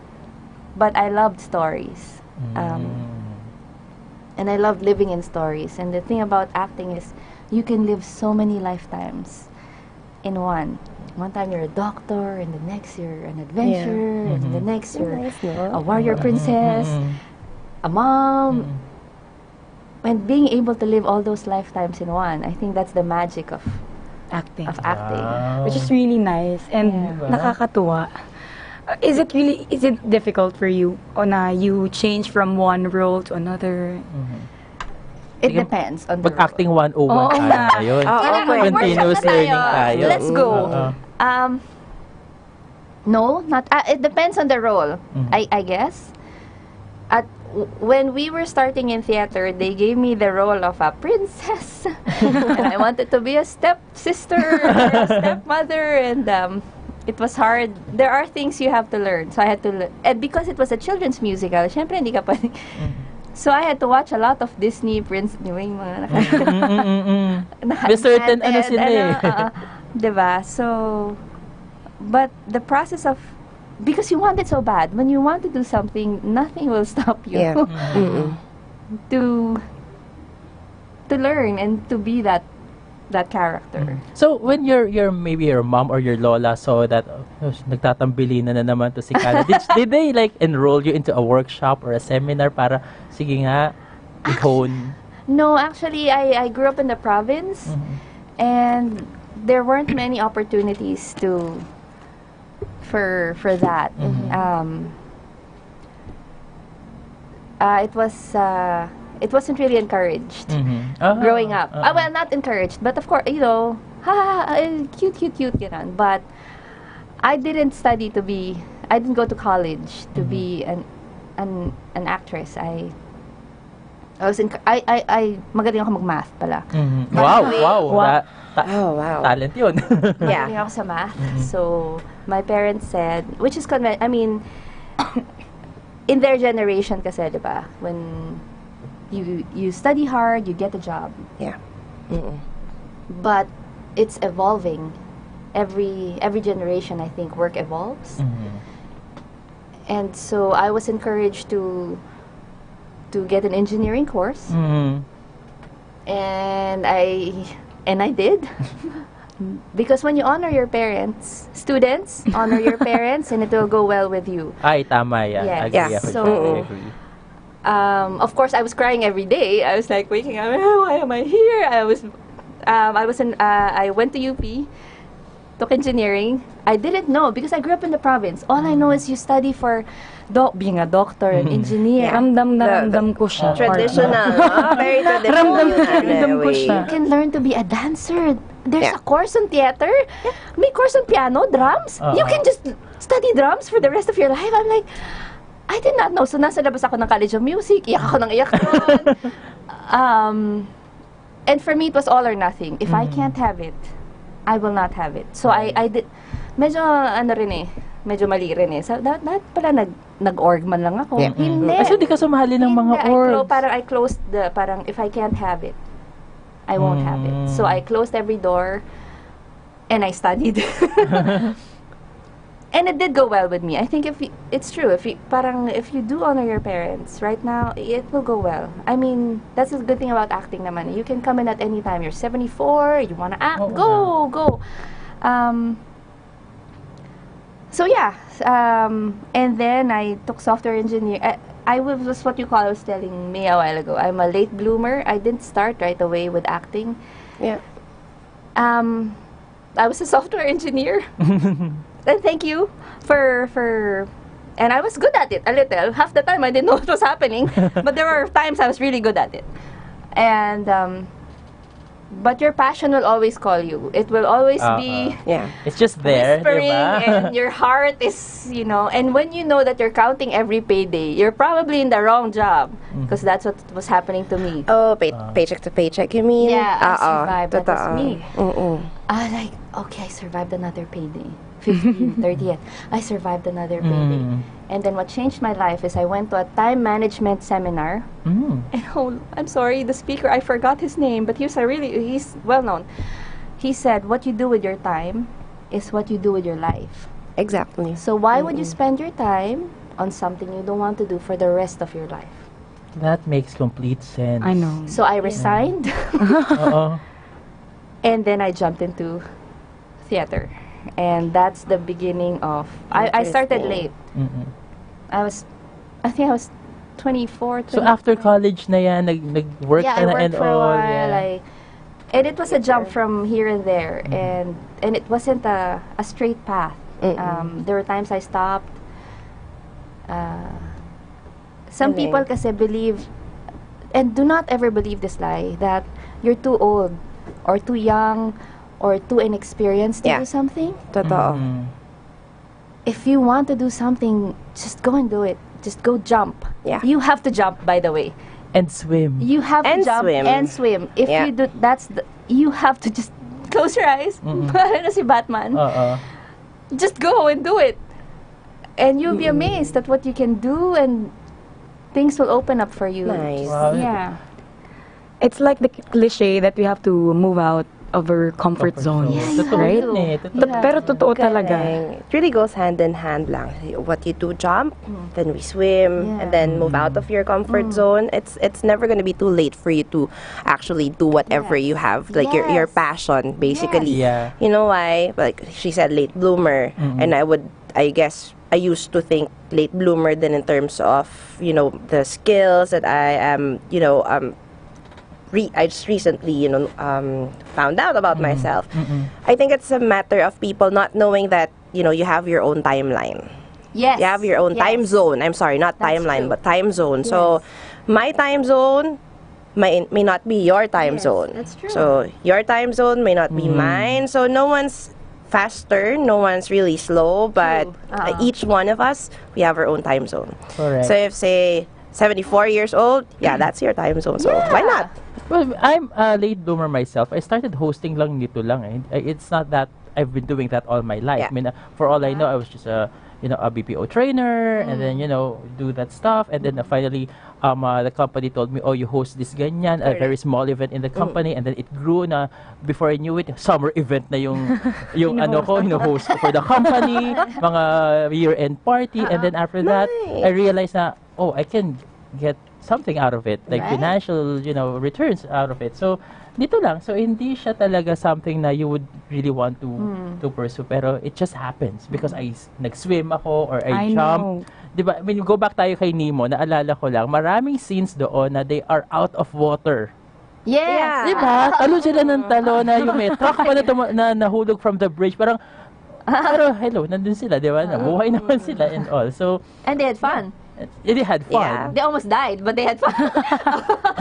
C: But I loved stories. And I loved living in stories. And the thing about acting is you can live so many lifetimes in one. One time you're a doctor, and the next you're an adventurer, and the next you're a warrior princess, a mom. and being able to live all those lifetimes in one, I think that's the magic of
D: Acting.
C: acting.
A: Wow.
D: Which is really nice and
A: Yeah.
D: nakakatuwa. Is it difficult for you o na you change from one role to another?
C: It
A: Sige,
C: depends on the role.
A: Mag-acting 101
D: Oo
A: tayo
D: nga.
A: ngayon.
B: Oo,
C: Kailangan
B: pwede.
A: Continuous
C: workshop na
A: learning tayo.
C: Let's go.
A: Oo.
C: No, not. It depends on the role. I guess. When we were starting in theater, they gave me the role of a princess, and I wanted to be a stepsister or a stepmother, and it was hard. There are things you have to learn, so I had to learn. And because it was a children's musical, syempre hindi ka pwede. So I had to watch a lot of Disney yung mga
A: May certain ano
C: enchanted,
A: sila eh.
C: diba? So, but the process of, because you want it so bad, when you want to do something, nothing will stop you
B: Yeah.
C: to learn and to be that character.
A: So when your maybe your mom or your lola saw that nagtatambili na naman to si Kala, did they like enroll you into a workshop or a seminar para sige nga i-hone?
C: No, actually, I grew up in the province, and there weren't many opportunities for that. It wasn't really encouraged growing up. Well, not encouraged, but of course, you know, cute, ganun. But I didn't study to be. I didn't go to college to be an actress. I magaling ako mag-math pala.
A: Wow.
B: Oh, wow.
A: Talent yun.
B: Yeah.
C: Magaling ako sa math. So, my parents said, which is, I mean, in their generation kasi, di ba, when you study hard, you get a job.
B: Yeah.
C: But it's evolving. Every generation, I think, work evolves. And so I was encouraged to get an engineering course. And I did. Because when you honor your parents, students, honor your parents and it will go well with you.
A: Ay, tama yan.
C: Yes.
A: Agree
B: Yeah.
A: ako
C: So,
A: dyan. I agree.
C: Of course, I was crying every day. I was like waking up. Oh, why am I here? I went to UP, took engineering. I didn't know because I grew up in the province. All I know is you study for being a doctor, an engineer.
D: Ramdam na ramdam ko siya.
B: Traditional. Very traditional.
D: Ramdam ko siya.
C: You can learn to be a dancer. There's
B: Yeah.
C: a course on theater. May course on piano, drums. You can just study drums for the rest of your life. I'm like, I did not know. So, nasa labas ako ng College of Music. Iyak ako ng iyak doon. And for me, it was all or nothing. If I can't have it, I will not have it. So, I did, medyo, medyo mali rin eh. So, dapat pala nag-org man lang ako.
B: Yeah.
C: Hindi.
A: Kasi di ka sumali ng mga
C: Hindi,
A: orgs.
C: I closed parang if I can't have it, I won't have it. So I closed every door and I studied. And it did go well with me. I think it's true. If you do honor your parents right now, it will go well. I mean, that's the good thing about acting naman. You can come in at any time. You're 74, you want to act, go. So yeah, and then I took software engineering. I was what you call, I was telling me a while ago, I'm a late bloomer. I didn't start right away with acting.
B: Yeah.
C: I was a software engineer. And thank you for and I was good at it a little. Half the time I didn't know what was happening, but there were times I was really good at it. And but your passion will always call you. It will always be
B: Yeah.
A: It's just there,
C: whispering,
A: diba?
C: and your heart is, and when you know that you're counting every payday, you're probably in the wrong job, because that's what was happening to me.
B: Oh, paycheck to paycheck, you mean?
C: Yeah, I survived. That was
B: Totoo.
C: me. I was like, okay, I survived another payday. 15th, 30th. I survived another payday. And then what changed my life is I went to a time management seminar. And I'm sorry, the speaker, I forgot his name, but he's well known. He said, what you do with your time is what you do with your life.
B: Exactly.
C: So why would you spend your time on something you don't want to do for the rest of your life?
A: That makes complete sense.
D: I know.
C: So I resigned.
A: Oo.
C: And then I jumped into theater. And that's the beginning of... I started late. I think I was 24, 25.
A: So after college na yan, nag-work
C: Yeah,
A: ka
C: I
A: na
C: worked
A: and
C: for a
A: all.
C: while.
A: Yeah.
C: And it was a jump from here and there, and it wasn't a straight path. There were times I stopped. Some people kasi believe, and do not ever believe this lie, that you're too old or too young or too inexperienced to do something.
B: Totoo.
C: If you want to do something, just go and do it. Just go jump.
B: Yeah.
C: You have to jump, by the way.
A: And swim.
C: You have
B: And
C: to jump
B: swim.
C: and swim. If
B: Yeah.
C: you do, you have to just close your eyes. Parang si Batman. Just go and do it. And you'll be amazed at what you can do, and things will open up for you.
B: Nice.
A: Wow.
C: Yeah.
D: It's like the cliche that we have to move out of our comfort zone,
A: Totoo
D: right?
A: yun eh. Totoo.
D: Pero totoo talaga.
B: Galing. It really goes hand in hand lang. What you do, jump, then we swim, and then move out of your comfort zone. It's never gonna be too late for you to actually do whatever you have, like your passion, basically.
A: Yeah.
B: You know why? Like she said, late bloomer, and I guess I used to think late bloomer then in terms of the skills that I am I just recently found out about myself. I think it's a matter of people not knowing that you have your own timeline.
C: Yes.
B: You have your own time zone. I'm sorry, not
C: That's
B: timeline,
C: true.
B: but time zone. So my time zone may not be your time zone.
C: that's true.
B: So your time zone may not be mine. So no one's faster, no one's really slow, but each one of us, we have our own time zone.
A: Correct.
B: So if say 74 years old, that's your time zone. So why not?
A: Well, I'm a late bloomer myself. I started hosting lang nito lang eh. It's not that I've been doing that all my life.
B: Yeah.
A: I mean, for all I know, I was just a BPO trainer, and then do that stuff, and then finally the company told me, oh, you host this ganyan, a very small event in the company, and then it grew na before I knew it, summer event na yung host ko for the company, mga year-end party, and then after that, I realized na, oh, I can get something out of it, like financial, returns out of it. So, dito lang. So, hindi siya talaga something na you would really want to pursue. Pero it just happens because nag-swim ako or I jump. Diba? I mean, go back tayo kay Nemo, naalala ko lang, maraming scenes doon na they are out of water.
C: Yes.
A: Diba? Talo sila ng talo na yung may truck pa na nahulog from the bridge. Parang, pero hello, nandun sila, diba? Nabuhay naman sila and all. So,
C: And they had fun.
A: they had fun.
B: Yeah.
C: They almost died, but they had fun.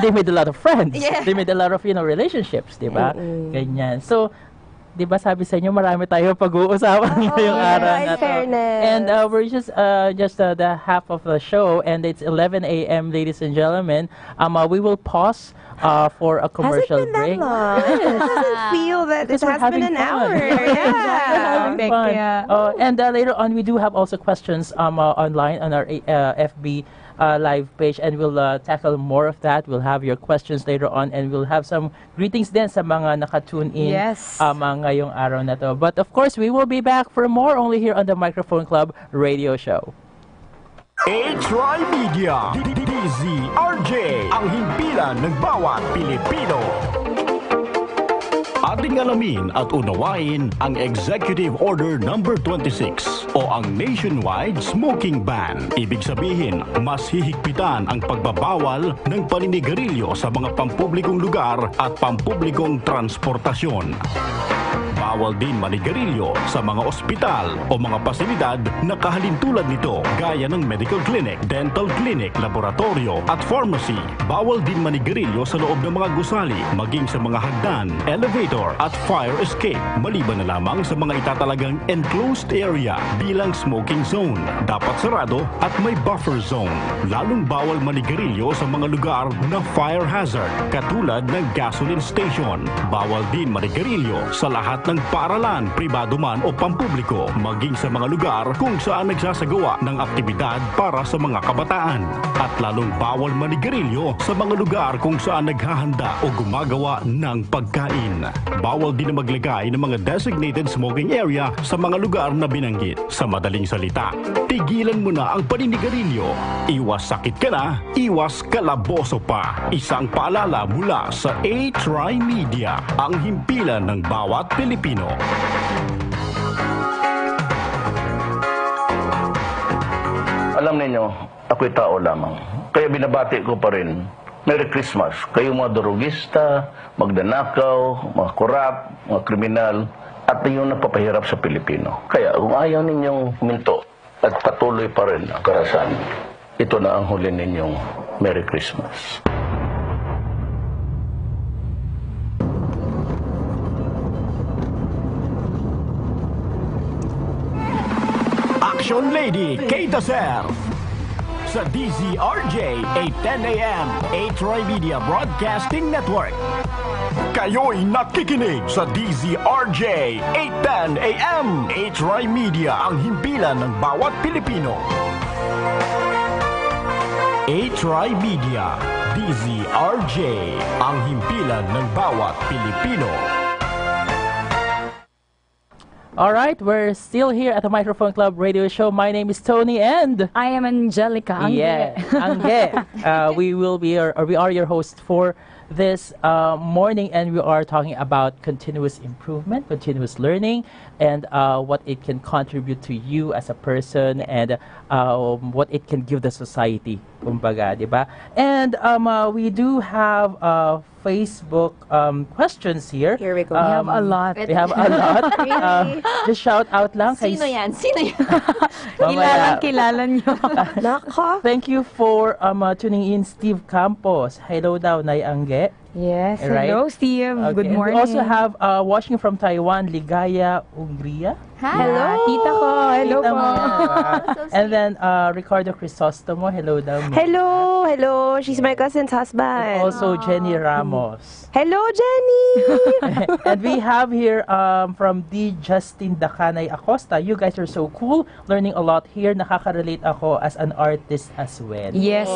A: They made a lot of friends.
C: Yeah.
A: They made a lot of, relationships, di ba? Ganyan. So, di ba sabi sa inyo, marami tayo pag-uusapan ngayong araw na to.
B: fairness.
A: And we're just the half of the show, and it's 11 a.m., ladies and gentlemen. We will pause for a commercial
B: Has it been
A: break.
B: that long? It doesn't feel that it
A: Because we're
B: has been
A: having
B: an
A: fun.
B: hour. Yeah.
A: Having fun. And later on, we do have also questions online on our FB live page, and we'll tackle more of that. We'll have your questions later on, and we'll have some greetings din sa mga nakatune in ngayong araw na to. But of course, we will be back for more only here on the Microphone Club radio show.
E: TriMedia, DZRJ, ang himpilan ng bawat Pilipino. Ating alamin at unawain ang Executive Order Number 26 o ang Nationwide Smoking Ban. Ibig sabihin, mas hihigpitan ang pagbabawal ng paninigarilyo sa mga pampublikong lugar at pampublikong transportasyon. Bawal din manigarilyo sa mga ospital o mga pasilidad na kahalintulad nito gaya ng medical clinic, dental clinic, laboratorio at pharmacy. Bawal din manigarilyo sa loob ng mga gusali, maging sa mga hagdan, elevator at fire escape, maliban na lamang sa mga itatalagang enclosed area bilang smoking zone. Dapat sarado at may buffer zone. Lalong bawal manigarilyo sa mga lugar na fire hazard katulad ng gasoline station. Bawal din manigarilyo sa lahat ng paaralan, pribado man o pampubliko, maging sa mga lugar kung saan nagsasagawa ng aktibidad para sa mga kabataan. At lalong bawal manigarilyo sa mga lugar kung saan naghahanda o gumagawa ng pagkain. Bawal din na maglagay ng mga designated smoking area sa mga lugar na binanggit. Sa madaling salita, tigilan mo na ang paninigarilyo. Iwas sakit ka na, iwas kalaboso pa. Isang paalala mula sa TriMedia, ang himpilan ng bawat Pilipino.
H: Alam ninyo, ako'y tao lamang. Kaya binabati ko pa rin, Merry Christmas. Kayong mga durugista, magdanakaw, mga korap, mga kriminal, at yung napapahirap sa Pilipino. Kaya kung ayaw ninyong huminto at patuloy pa rin ang karasan, ito na ang huli ninyong Merry Christmas.
E: Action Lady Kate Acer sa DZRJ 8:10 AM, TriMedia Broadcasting Network. Kayo'y nakikinig sa DZRJ 8:10 AM, TriMedia, ang himpilan ng bawat Pilipino. TriMedia, DZRJ, ang himpilan ng bawat Pilipino.
A: Alright, we're still here at the Microphone Club Radio Show. My name is Tony and...
D: I am Angelica.
A: Yeah, Angge. We are your host for this morning, and we are talking about continuous improvement, continuous learning, and what it can contribute to you as a person, and what it can give the society. Kumbaga, di ba? And we do have Facebook questions here.
B: Here we go.
D: We have a lot.
A: We have a lot. Just shout out lang.
C: Sino yan? Sino yan?
D: Kilala nyo.
B: Nako.
A: Thank you for tuning in, Steve Campos. Hello daw, Nay Angge.
D: Yes.
A: Right?
D: Hello, Steve.
A: Okay.
D: Good
A: And
D: morning.
A: we also have watching from Taiwan, Ligaya Ungria.
D: Hello. Tita ko. Hello
A: Tita
D: po.
A: mo yan. And then Ricardo Crisostomo. Hello daw.
B: Hello, hello. She's my cousin's
A: And
B: husband.
A: also Jenny Ramos.
B: Hello, Jenny.
A: And we have here from D. Justin Dacanay Acosta. You guys are so cool. Learning a lot here. Nakaka-relate ako as an artist as well.
D: Yes.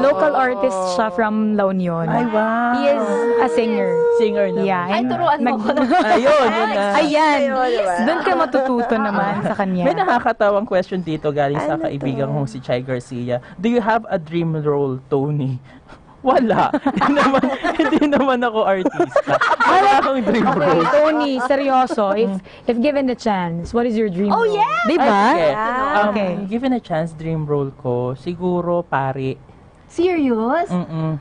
D: Local artist siya from La Union.
A: Ay, wow.
D: He is a singer.
A: Singer naman.
D: Yeah.
C: Ay,
D: and
C: turuan mo ko na.
A: Ayun, yun na.
D: Ayan.
B: diba?
D: Doon ka matututo naman sa kanya.
A: May nakakatawang question dito galing sa
B: Ano
A: kaibigan kong si Chai Garcia. Do you have a dream role, Tony? Wala. Hindi naman ako artista. Wala akong dream role.
D: Tony, seryoso. If given the chance, what is your dream
C: Oh,
D: role?
C: yeah!
D: Diba?
A: Okay.
D: Okay.
A: Given a chance, dream role ko, siguro pare.
C: Serious?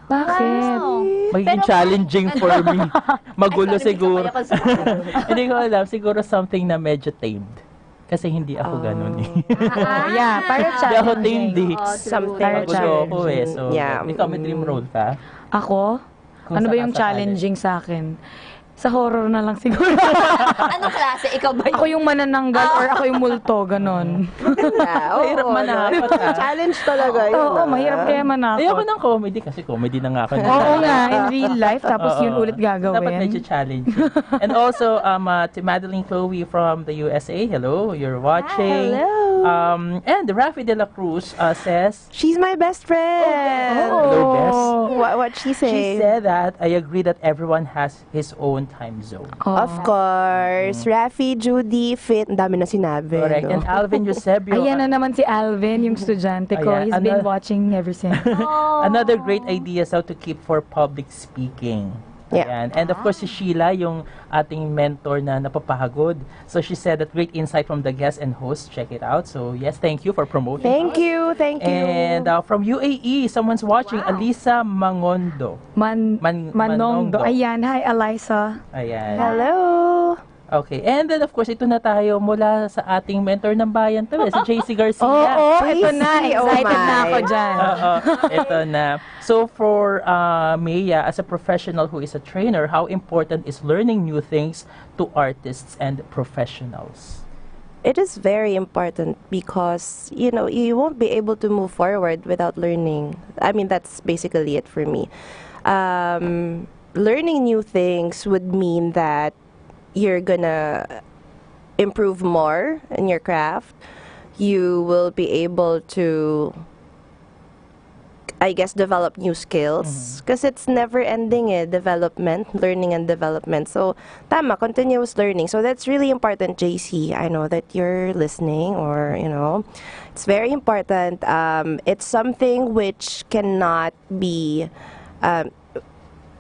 D: Bakit?
C: Wow.
A: Magiging
C: Pero-
A: challenging for me. Magulo
C: Ay, sorry,
A: siguro.
C: may kasabay
A: Hindi ko alam. Siguro something na medyo tamed. Kasi hindi ako ganun eh.
D: Yeah, para
A: Hindi ako
D: challenging.
A: tamed eh.
B: Something
D: Para
A: Magulo ako eh. So,
B: Yeah.
A: ikaw may dream role ka?
D: Ako?
A: Kung
D: Ano ba yung
A: sakasakali.
D: challenging sa akin? Sa horror na lang siguro.
C: Anong klase? Ikaw ba yun?
D: Ako yung manananggal or ako yung multo, ganon.
A: Mahirap manakot ah.
B: Challenge talaga yun.
D: Oo, mahirap kaya
A: Ayoko
D: manakot.
A: ng comedy kasi comedy na nga ako.
D: Oo nga, in real life, tapos
A: Oo.
D: yun ulit
A: Dapat medyo
D: gagawin.
A: challenging. And also, to Madeline Chloe from the USA, hello, you're watching.
B: Hello.
A: And Rafi De La Cruz says,
B: She's my best friend.
A: hello, Bess.
B: What she say?
A: She said that, I agree that everyone has his own time zone.
B: Of course. Rafi, Judy, Fit. Ang dami na sinabi.
A: Correct.
B: no?
A: And Alvin Eusebio,
D: Ayan na naman si Alvin, yung estudyante ko.
A: Ayan,
D: He's been
A: ano-
D: watching ever since.
A: another great idea is how to keep for public speaking.
B: Yeah.
A: Ayan. And of course, si Sheila, yung ating mentor na napapagod. So she said that great insight from the guest and host. Check it out. So yes, thank you for promoting.
B: Thank you.
A: And from UAE, someone's watching, Alisa Mangondo.
D: Manongdo.
A: Manongdo.
D: Ayan, hi, Eliza.
A: Ayan.
B: Hello.
A: Okay. And then of course, ito na tayo mula sa ating mentor ng bayan to, si JC Garcia.
D: Oo, ito
B: JC,
D: na.
B: oh
D: Excited
B: my.
D: na ako dyan.
A: Oo, ito na. So for Maya, as a professional who is a trainer, how important is learning new things to artists and professionals?
B: It is very important because, you know, you won't be able to move forward without learning. I mean, that's basically it for me. Learning new things would mean that you're gonna improve more in your craft. You will be able to, I guess, develop new skills because it's never ending learning and development. So tama, continuous learning. So that's really important, JC. I know that you're listening, or you know, it's very important. It's something which cannot be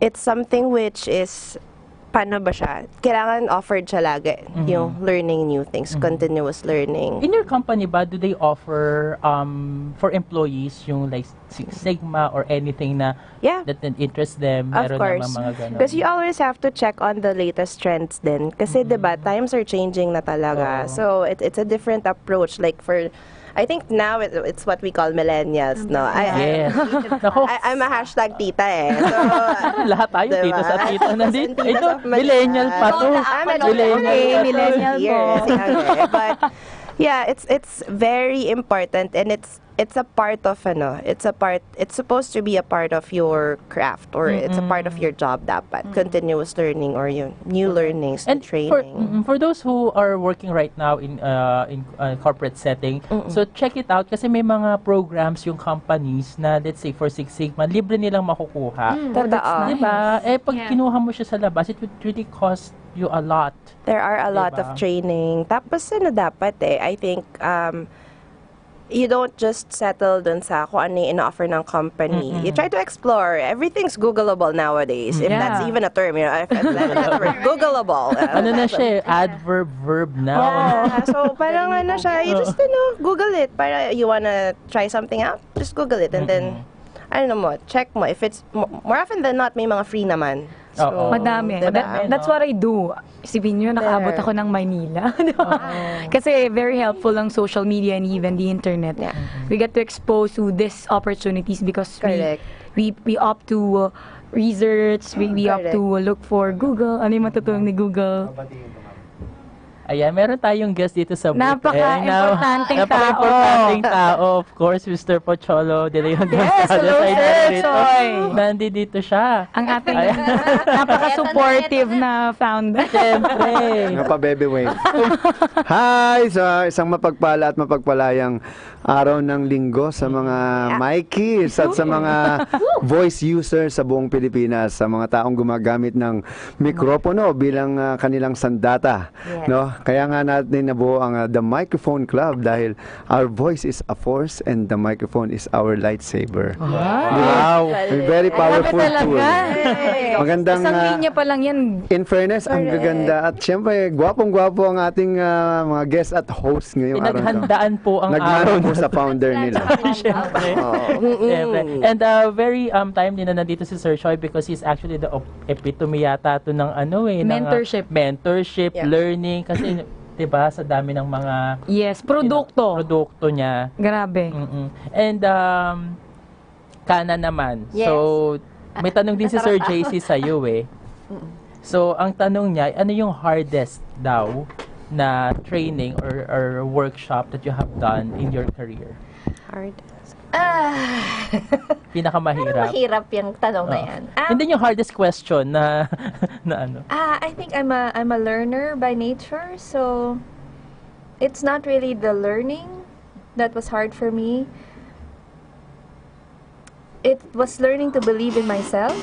B: it's something which is paano ba siya? Kailangan offered siya lagi. Yung learning new things, continuous learning.
A: In your company ba, do they offer for employees yung like Six Sigma or anything na that interests them?
B: Of
A: Meron
B: course.
A: namang mga ganon?
B: Because you always have to check on the latest trends din. Kasi diba, times are changing na talaga. So it's a different approach. Like for I think now it's what we call millennials, no?
A: Yes.
B: I'm a hashtag tita eh. So,
A: lahat tayo,
B: diba?
A: titos at tito nandito.
B: Titos
A: Ito,
B: of Manila.
A: millennial pa to.
B: Millennial po. But yeah, it's very important, and it's a part of it's supposed to be a part of your craft, or it's a part of your job dapat. Continuous learning or yung new learnings and training.
A: For those who are working right now in corporate setting, so check it out kasi may mga programs yung companies na let's say for Six Sigma, libre nilang makukuha.
B: Totoo.
A: Diba? Eh pag kinuha mo siya sa labas, it would really cost you a lot.
B: There are a lot of training. Tapos dapat I think you don't just settle dun sa kung ano yung in-offer ng company. You try to explore. Everything's Googleable nowadays. If that's even a term, if that's Googleable.
A: Ano na siya, adverb, verb now.
B: So parang siya, you just Google it. Para you wanna try something out, just Google it. And then, check mo. If it's, more often than not, may mga free naman. So,
D: madami.
B: Diba?
D: That's what I do. Isipin nyo, nakaabot ako ng Maynila. Kasi very helpful ang social media and even the internet. We get to expose to these opportunities because we opt to research, we opt to look for Google. Ano yung matutulong ni Google?
A: Ayan, meron tayong guest dito sa booth.
D: Napaka-importanting
A: tao. Of course, Mr. Pocholo de Leon
D: Yes, hello, sir.
A: Nandito siya.
D: Ang ating napaka-supportive na founder.
A: Siyempre.
I: Napa-baby wave. Hi! Sa isang mapagpala at mapagpalayang araw ng linggo sa mga Mikeys at sa mga voice users sa buong Pilipinas, sa mga taong gumagamit ng mikropono bilang kanilang sandata. No? Kaya nga natin nabuo ang The Microphone Club dahil our voice is a force and the microphone is our lightsaber. Wow! Very powerful tool. Magandang
D: isang linya pa lang yan.
I: In fairness, ang gaganda at syempre gwapong-gwapo ang ating mga guest at host ngayong araw.
A: Pinaghandaan po ang
I: araw po sa founder nila.
A: Syempre. And very timely na nandito si Sir Choi because he's actually the epitome yata to ng mentorship, learning kasi 'di ba sa dami ng mga produkto niya.
D: Grabe.
A: And Kana naman.
C: Yes.
A: So may tanong din si Sir JC sa iyo So ang tanong niya, ano yung hardest daw na training or workshop that you have done in your career?
B: Hardest.
A: Pinakamahirap.
C: Mahirap yung tanong na yan.
A: And then yung hardest question na ano?
C: I think I'm a learner by nature, so it's not really the learning that was hard for me. It was learning to believe in myself.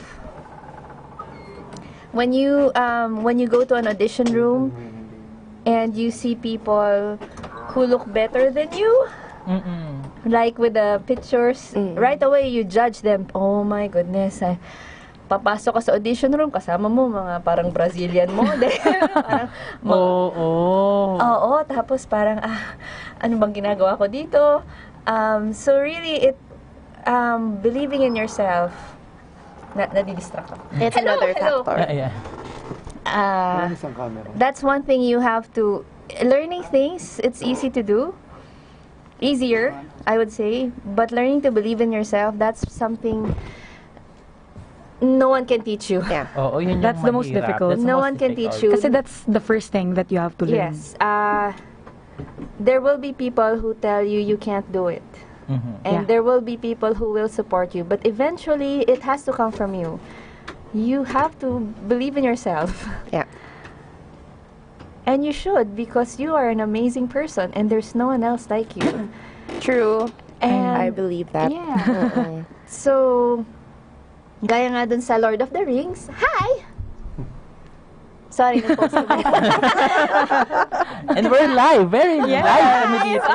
C: When you go to an audition room and you see people who look better than you, like with the pictures, right away you judge them. Oh my goodness, papasok ka sa audition room, kasama mo mga parang Brazilian model. Oo, tapos parang, ano bang ginagawa ko dito? So really, believing in yourself, nadidistract ako.
B: It's another factor.
C: That's one thing you have to, learning things, it's easy to do. Easier, I would say, but learning to believe in yourself, that's something no one can teach you.
B: Yeah.
A: Yun
D: That's the most difficult.
C: No one can teach you.
D: Kasi that's the first thing that you have to learn.
C: Yes. There will be people who tell you you can't do it. And there will be people who will support you. But eventually, it has to come from you. You have to believe in yourself.
B: Yeah.
C: And you should, because you are an amazing person and there's no one else like you.
B: True.
C: And
B: I believe that.
C: Yeah. So, gaya nga dun sa Lord of the Rings, hi! Sorry, nag-post ko.
A: And we're live, very live kami dito.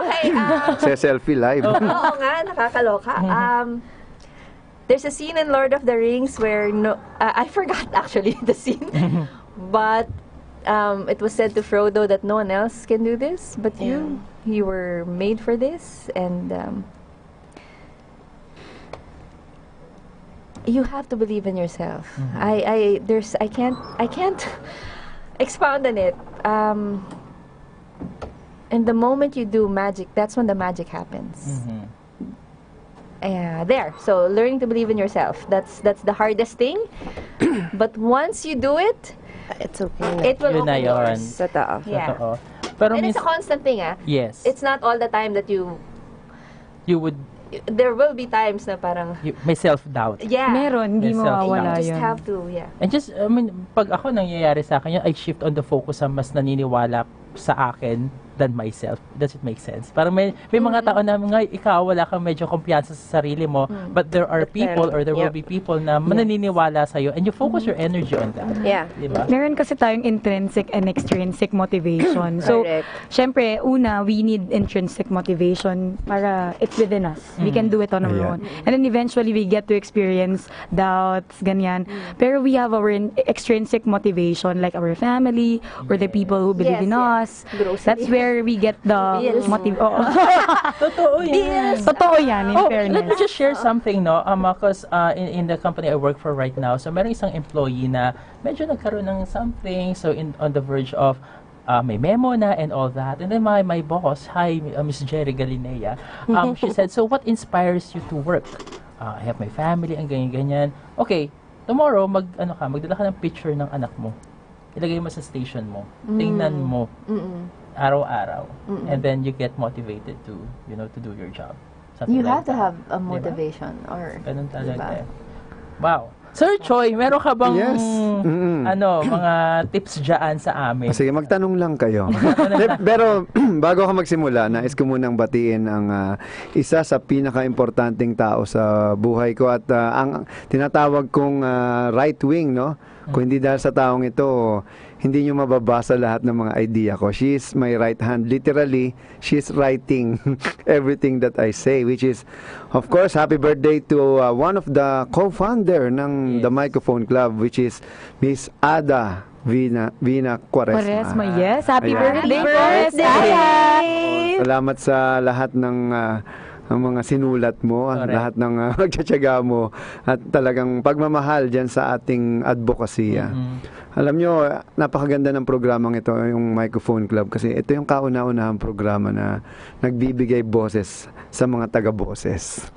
C: Okay.
I: Selfie live.
C: Oo nga, nakakaloka. There's a scene in Lord of the Rings where I forgot actually the scene But it was said to Frodo that no one else can do this but you. You were made for this, and you have to believe in yourself. I can't expound on it. And the moment you do magic, that's when the magic happens. There. So learning to believe in yourself. That's the hardest thing. But once you do it,
B: it's okay.
C: It will
A: Yun na
C: open
A: yun.
C: doors.
B: Totoo.
C: Yeah.
A: Totoo. Pero
C: And it's a constant thing,
A: Yes.
C: It's not all the time that
A: You would,
C: there will be times na parang
A: may self-doubt.
D: Meron, hindi
A: Yes,
D: mawawala
C: you just
D: yun.
C: have to,
A: And just, I mean, pag ako nangyayari sa akin yun, I shift on the focus sa mas naniniwala sa akin than myself. Does it make sense? Parang may mga tao na ikaw wala kang medyo kumpiyansa sa sarili mo, but there are people or there will be people na mananiniwala sa iyo and you focus your energy on that.
B: Yeah.
A: Diba?
D: Meron kasi tayong intrinsic and extrinsic motivation. So,
B: Correct.
D: syempre, una, we need intrinsic motivation para it's within us. We can do it on our own. And then eventually, we get to experience doubts, ganyan. Pero we have our extrinsic motivation, like our family or the people who believe in us. That's where we get the motive.
A: Totoo yan.
D: Totoo yan, in fairness.
A: Let me just share something, no? Because in the company I work for right now, so meron isang employee na medyo nagkaroon ng something, so on the verge of may memo na and all that. And then my boss, hi, Miss Jerry Galinea, she said, so what inspires you to work? I have my family, ang ganyan-ganyan. Okay, tomorrow, magdala ka ng picture ng anak mo. Ilagay mo sa station mo. Tingnan mo. Araw-araw. And then you get motivated to do your job. Something
C: you
A: like
C: have to
A: that.
C: have a motivation or
A: Ganun talaga. Wow. Sir Choi, meron ka bang
I: Yes.
A: mga tips dyan sa amin?
I: Sige, magtanong lang kayo. Pero bago ka magsimula, nais ko munang batiin ang isa sa pinaka-importanting tao sa buhay ko at ang tinatawag kong right wing, no? Kung hindi dahil sa taong ito, hindi nyo mababasa lahat ng mga idea ko. She is my right hand. Literally, she's writing everything that I say, which is, of course, happy birthday to one of the co-founder ng The Microphone Club, which is Miss Ada Vina Quaresma.
D: Yes. Happy
I: Ayan.
D: birthday!
I: Salamat sa lahat ng ang mga sinulat mo, lahat ng pagtsatsaga mo at talagang pagmamahal dyan sa ating advokasya. Alam nyo, napakaganda ng programang ito, yung Microphone Club, kasi ito yung kauna-unahang programa na nagbibigay boses sa mga taga-boses.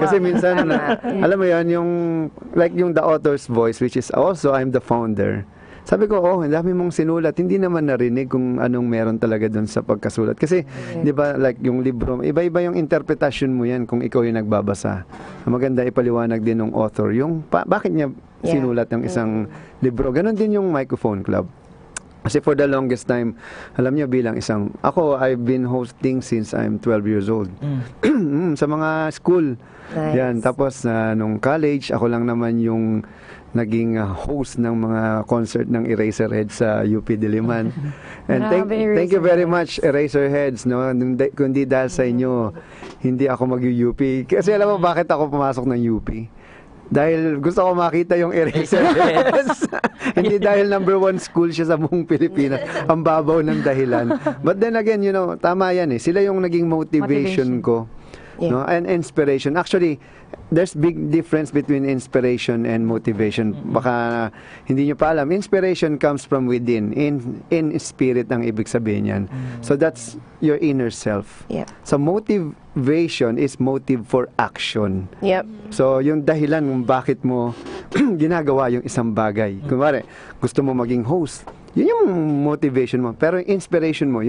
I: Kasi minsan, alam mo yan, yung The Author's Voice, which is also, I'm the founder. Sabi ko, ang dami mong sinulat. Hindi naman narinig kung anong meron talaga doon sa pagkasulat. Kasi, di ba, like yung libro, iba-iba yung interpretasyon mo yan kung ikaw yung nagbabasa. Maganda ipaliwanag din ng author yung bakit niya sinulat yung isang libro. Ganon din yung Microphone Club. Kasi for the longest time, alam niyo bilang I've been hosting since I'm 12 years old. Sa mga school.
B: Nice.
I: Yan. Tapos, nung college, ako lang naman yung naging host ng mga concert ng Eraserhead sa UP Diliman. And thank you very much, Eraserheads. No? Kundi dahil sa inyo, hindi ako mag-UP. Kasi alam mo bakit ako pumasok ng UP? Dahil gusto ko makita yung Eraserheads. Hindi dahil number 1 school siya sa buong Pilipinas. Ang babaw ng dahilan. But then again, tama yan eh. Sila yung naging motivation ko. No? And inspiration. Actually, there's big difference between inspiration and motivation. Baka hindi nyo pa alam. Inspiration comes from within. In spirit ang ibig sabihin yan. So that's your inner self.
B: Yeah.
I: So motivation is motive for action.
B: Yep.
I: So yung dahilan kung bakit mo ginagawa yung isang bagay. Kunwari, gusto mo maging host. Yun yung motivation mo. Pero yung inspiration mo,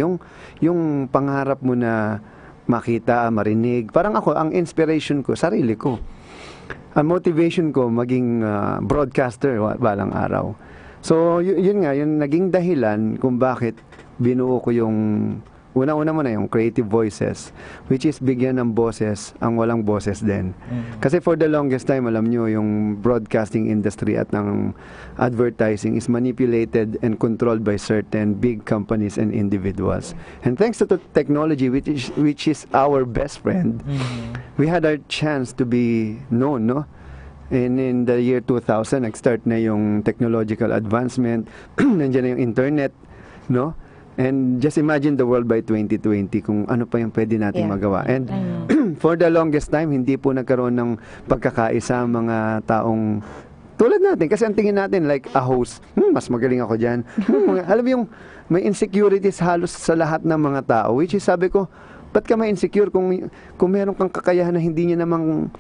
I: yung pangarap mo na makita, marinig. Parang ako, ang inspiration ko, sarili ko. Ang motivation ko, maging broadcaster balang araw. So, yun nga, yung naging dahilan kung bakit binuo ko yung una-una mo na yung creative voices, which is bigyan ng boses ang walang boses din. Kasi for the longest time, alam nyo, yung broadcasting industry at ng advertising is manipulated and controlled by certain big companies and individuals. And thanks to the technology, which is our best friend, we had our chance to be known, no? in the year 2000, nag-start na yung technological advancement, nandiyan na yung internet, no? And just imagine the world by 2020 kung ano pa yung pwede nating magawa. And for the longest time, hindi po nagkaroon ng pagkakaisa mga taong tulad natin. Kasi ang tingin natin, like a host, mas magaling ako dyan. Alam mo yung may insecurities halos sa lahat ng mga tao. Which is, sabi ko, ba't ka may insecure kung meron kang kakayahan na hindi niya namang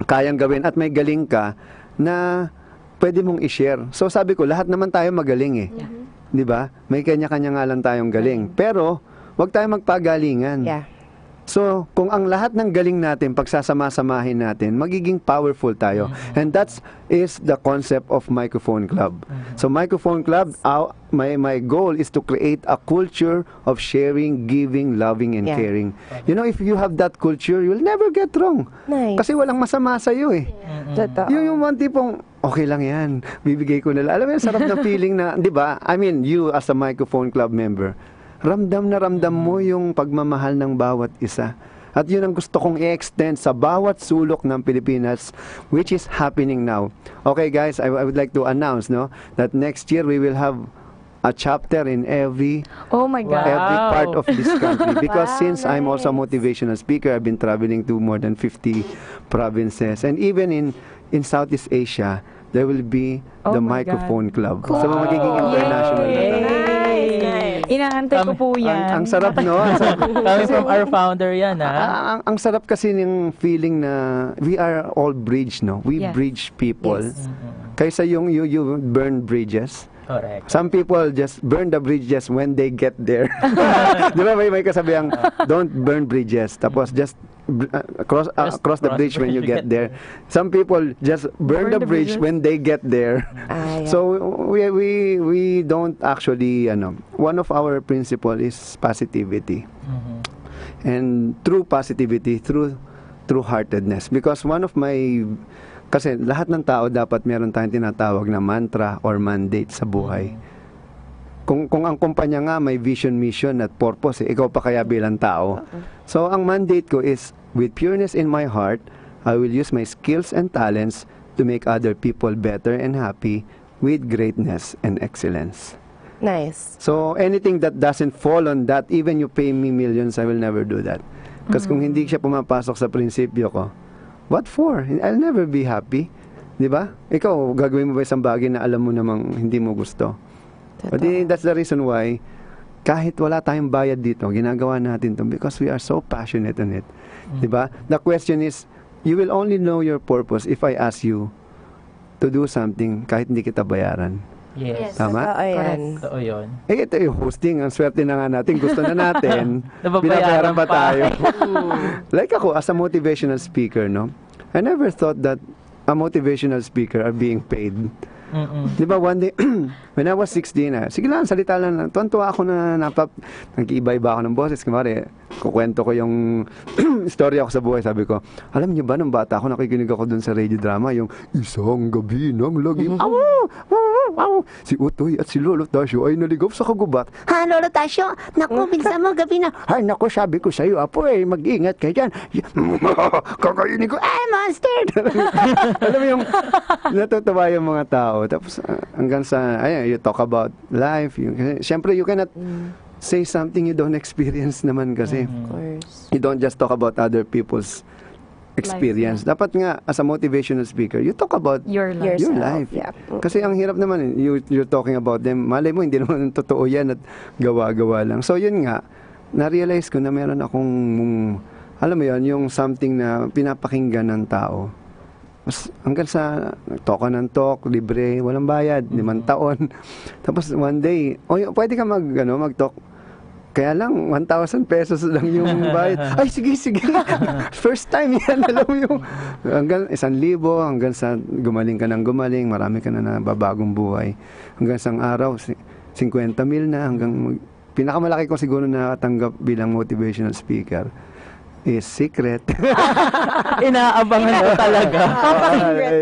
I: kayang gawin at may galing ka na pwede mong i-share. So sabi ko, lahat naman tayo magaling eh. 'Di ba? May kanya-kanya nga lang tayong galing. Pero wag tayong magpagalingan.
B: Yeah.
I: So, kung ang lahat ng galing natin pagsasama-samahin natin, magiging powerful tayo. And that is the concept of Microphone Club. So, Microphone Club, my goal is to create a culture of sharing, giving, loving, and caring. You know, if you have that culture, you'll never get wrong.
B: Nice.
I: Kasi walang masama sa'yo eh.
B: Totoo.
I: Yung one tipong, okay lang yan, bibigay ko na lang. Alam mo yung sarap na feeling na, di ba? I mean, you as a Microphone Club member, ramdam na ramdam mo yung pagmamahal ng bawat isa. At yun ang gusto kong i-extend sa bawat sulok ng Pilipinas, which is happening now. Okay guys, I would like to announce that next year we will have a chapter in every every part of this country. Because since I'm also a motivational speaker, I've been traveling to more than 50 provinces. And even in Southeast Asia, there will be the Microphone Club. So magiging international na tayo.
D: Inaantay ko po yan.
I: Ang sarap, no?
A: Coming from our founder yan, ha?
I: Ang sarap kasi ng feeling na we are all bridge, no? We bridge people.
B: Yes.
I: Kaysa yung you burn bridges.
A: Correct.
I: Some people just burn the bridges when they get there. Di ba may kasabihang, don't burn bridges. Tapos just cross the bridge when you get there. Some people just burn the bridge when they get there. So we don't actually, one of our principle is positivity. And through positivity, through heartedness. Because kasi lahat ng tao dapat meron tayong tinatawag na mantra or mandate sa buhay. Kung ang kumpanya nga may vision, mission at purpose, ikaw pa kaya bilang tao. So ang mandate ko is, with pureness in my heart, I will use my skills and talents to make other people better and happy with greatness and excellence.
B: Nice.
I: So anything that doesn't fall on that, even you pay me millions, I will never do that. Kasi kung hindi siya pumapasok sa prinsipyo ko, what for? I'll never be happy. Di ba? Ikaw, gagawin mo ba isang bagay na alam mo namang hindi mo gusto? But that's the reason why, kahit wala tayong bayad dito, ginagawa natin to because we are so passionate on it. Di ba? The question is, you will only know your purpose if I ask you to do something kahit hindi kita bayaran.
A: Yes.
I: Tama?
A: Totoo yun.
I: Ito yung hosting. Ang swerte na nga natin. Gusto na natin. Binabayaran pa tayo. Like ako, as a motivational speaker, I never thought that a motivational speaker are being paid. Di ba, one day, when I was 16, sige lang, salita lang. Tuwan-tuwa ako na nag-iiba-iba ako ng boses. Kumari, kukwento ko yung istorya ko sa buhay. Sabi ko, alam niyo ba, nung bata ako, nakikinig ako dun sa radio drama, yung isang gabi ng lagim. Si Utoy at si Lolo Tasyo ay naligaw sa kagubat.
J: Ha, Lolo Tasyo? Naku, minsan mo gabi na.
I: Ay, naku, sabi ko sa'yo, apo mag-ingat kayo dyan. Kakainin ko, monster! Alam mo yung, natutuwa yung mga tao. Tapos, hanggang sa, you talk about life. Siyempre, you cannot say something you don't experience naman kasi.
B: Of course.
I: You don't just talk about other people's experience. Dapat nga, as a motivational speaker, you talk about
D: your life.
I: Your life.
B: Yeah.
I: Kasi ang hirap naman, you're talking about them. Malay mo, hindi naman totoo yan at gawa-gawa lang. So, yun nga, na-realize ko na meron akong, alam mo yun, yung something na pinapakinggan ng tao. Tapos, hanggang sa talk ng talk, libre, walang bayad, 5 taon. Tapos, one day, pwede ka mag-talk. Kaya lang, 1,000 pesos lang yung bayad. Ay, sige. First time yan, alam mo yung, hanggang 1,000, hanggang sa gumaling ka ng gumaling, marami ka na nababagong buhay. Hanggang sa araw, 50 mil na, hanggang, pinakamalaki ko siguro nakatanggap bilang motivational speaker is secret.
A: Inaabangan ko talaga.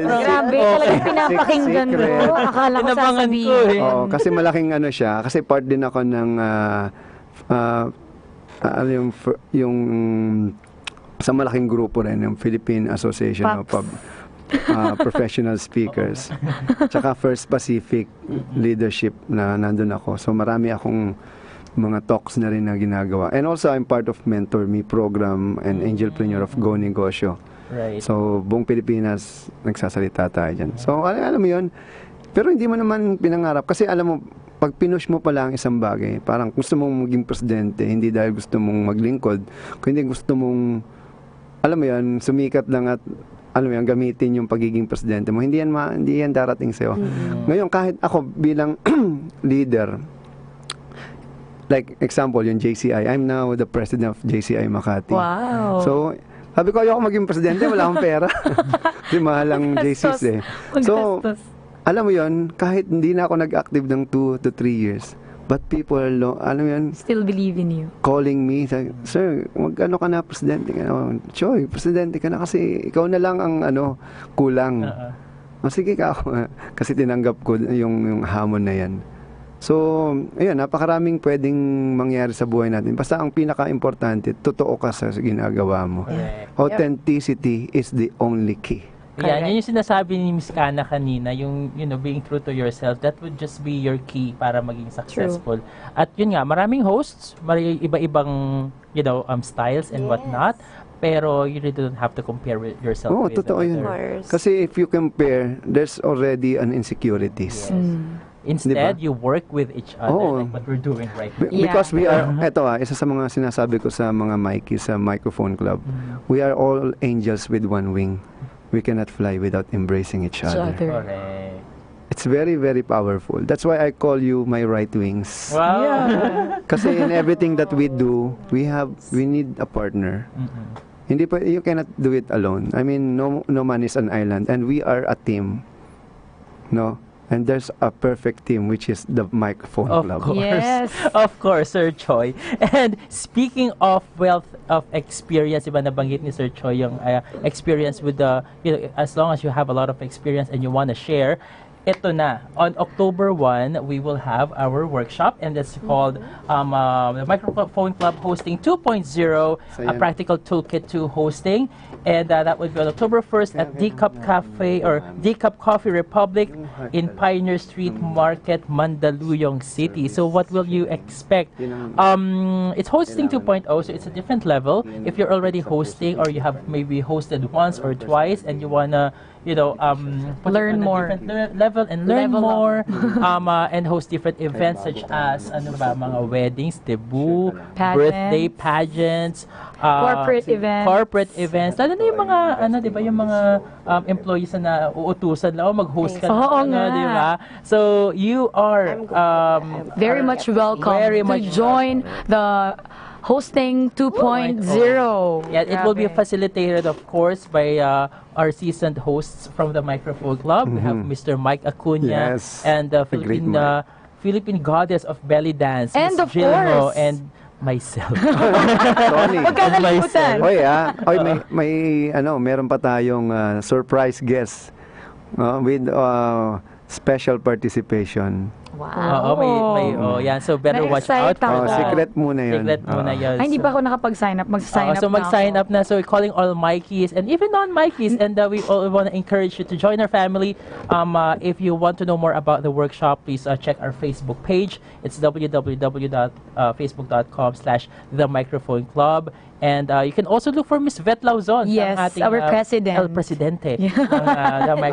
D: Grabe, talagang pinapakinggan mo. Akala ko sasabihin.
I: Oo, kasi malaking siya, kasi part din ako ng, yung sa malaking grupo rin, yung Philippine Association of professional speakers. Tsaka First Pacific Leadership na nandun ako. So marami akong mga talks na rin na ginagawa. And also, I'm part of Mentor Me program and Angelpreneur of Go Negosyo.
A: Right.
I: So, buong Pilipinas, nagsasalita tayo dyan. So, alam mo yun, pero hindi mo naman pinangarap. Kasi alam mo, pag pinush mo pala ang isang bagay, parang gusto mong maging presidente, hindi dahil gusto mong maglingkod, kundi gusto mong, alam mo yun, sumikat lang at alam mo yan, gamitin yung pagiging presidente mo. Hindi yan darating sa'yo. Ngayon, kahit ako bilang leader, like example, yung JCI, I'm now the president of JCI Makati.
D: Wow.
I: So, sabi ko, ayoko maging presidente, wala akong pera. Kasi mahal ang JCs eh. So, alam mo yun, kahit hindi na ako nag-active ng 2 to 3 years, but people, alam mo yun,
D: still believe in you.
I: calling me, sir, mag-ano ka na, presidente ka na. Choy, presidente ka na kasi ikaw na lang ang kulang. Sige ka ako. Kasi tinanggap ko yung hamon na yan. So, ayun, napakaraming pwedeng mangyari sa buhay natin. Basta ang pinaka-importante, totoo ka sa ginagawa mo. Authenticity is the only key.
A: Yan, yun yung sinasabi ni Miss Kana kanina, yung, being true to yourself, that would just be your key para maging successful. True. At yun nga, maraming hosts, iba-ibang, styles and whatnot, pero you really don't have to compare with yourself with
I: totoo yun. Kasi if you compare, there's already an insecurities.
A: Yes. Instead, you work with each other like what we're doing right now.
I: Because we are, isa sa mga sinasabi ko sa mga Mikey sa Microphone Club, we are all angels with one wing. We cannot fly without embracing each other.
A: Correct.
I: It's very, very powerful. That's why I call you my right wings.
A: Wow. Yeah.
I: Kasi in everything that we do, we need a partner. Hindi pa, you cannot do it alone. I mean, no man is an island, and we are a team. No? And there's a perfect team, which is the Microphone Club.
A: Of course.
D: Yes.
A: Of course, Sir Choi. And speaking of wealth of experience, iba nabanggit ni Sir Choi yung experience with the, as long as you have a lot of experience and you want to share, ito na. On October 1, we will have our workshop, and it's called the Microphone Club Hosting 2.0, a practical toolkit to hosting. And that would be on October 1st at D-Cup Cafe or D-Cup Coffee Republic in Pioneer Street Market, Mandaluyong City. So what will you expect? It's hosting 2.0, so it's a different level. If you're already hosting or you have maybe hosted once or twice and you wanna
D: learn more,
A: level and learn more, and host different events such as mga weddings, debut, birthday pageants, corporate events. Lalo na yung mga yung mga employees na uutusan lang mag-host ka na, di ba? So you are
D: very much welcome to join the Hosting 2.0.
A: Yeah, it will be facilitated, of course, by our seasoned hosts from the Microphone Club. We have Mr. Mike Acuna and the Philippine goddess of belly dance,
D: and
A: Ms.
D: of
A: Gilmo,
D: course,
A: and myself.
D: Magkakalimutan.
I: Meron pa tayong surprise guest with special participation.
D: Wow.
A: Yan. So better watch out for that.
I: Secret muna yun.
A: Secret muna yun.
D: Ay, hindi pa ako nakapag-sign up. Mag-sign up
A: so mag-sign up na. So we're calling all Mikeys and even non-Mikeys. And we all want to encourage you to join our family. If you want to know more about the workshop, please check our Facebook page. It's www.facebook.com/The Microphone Club. And you can also look for Miss Vet Lauzon.
D: Yes, our president.
A: El Presidente.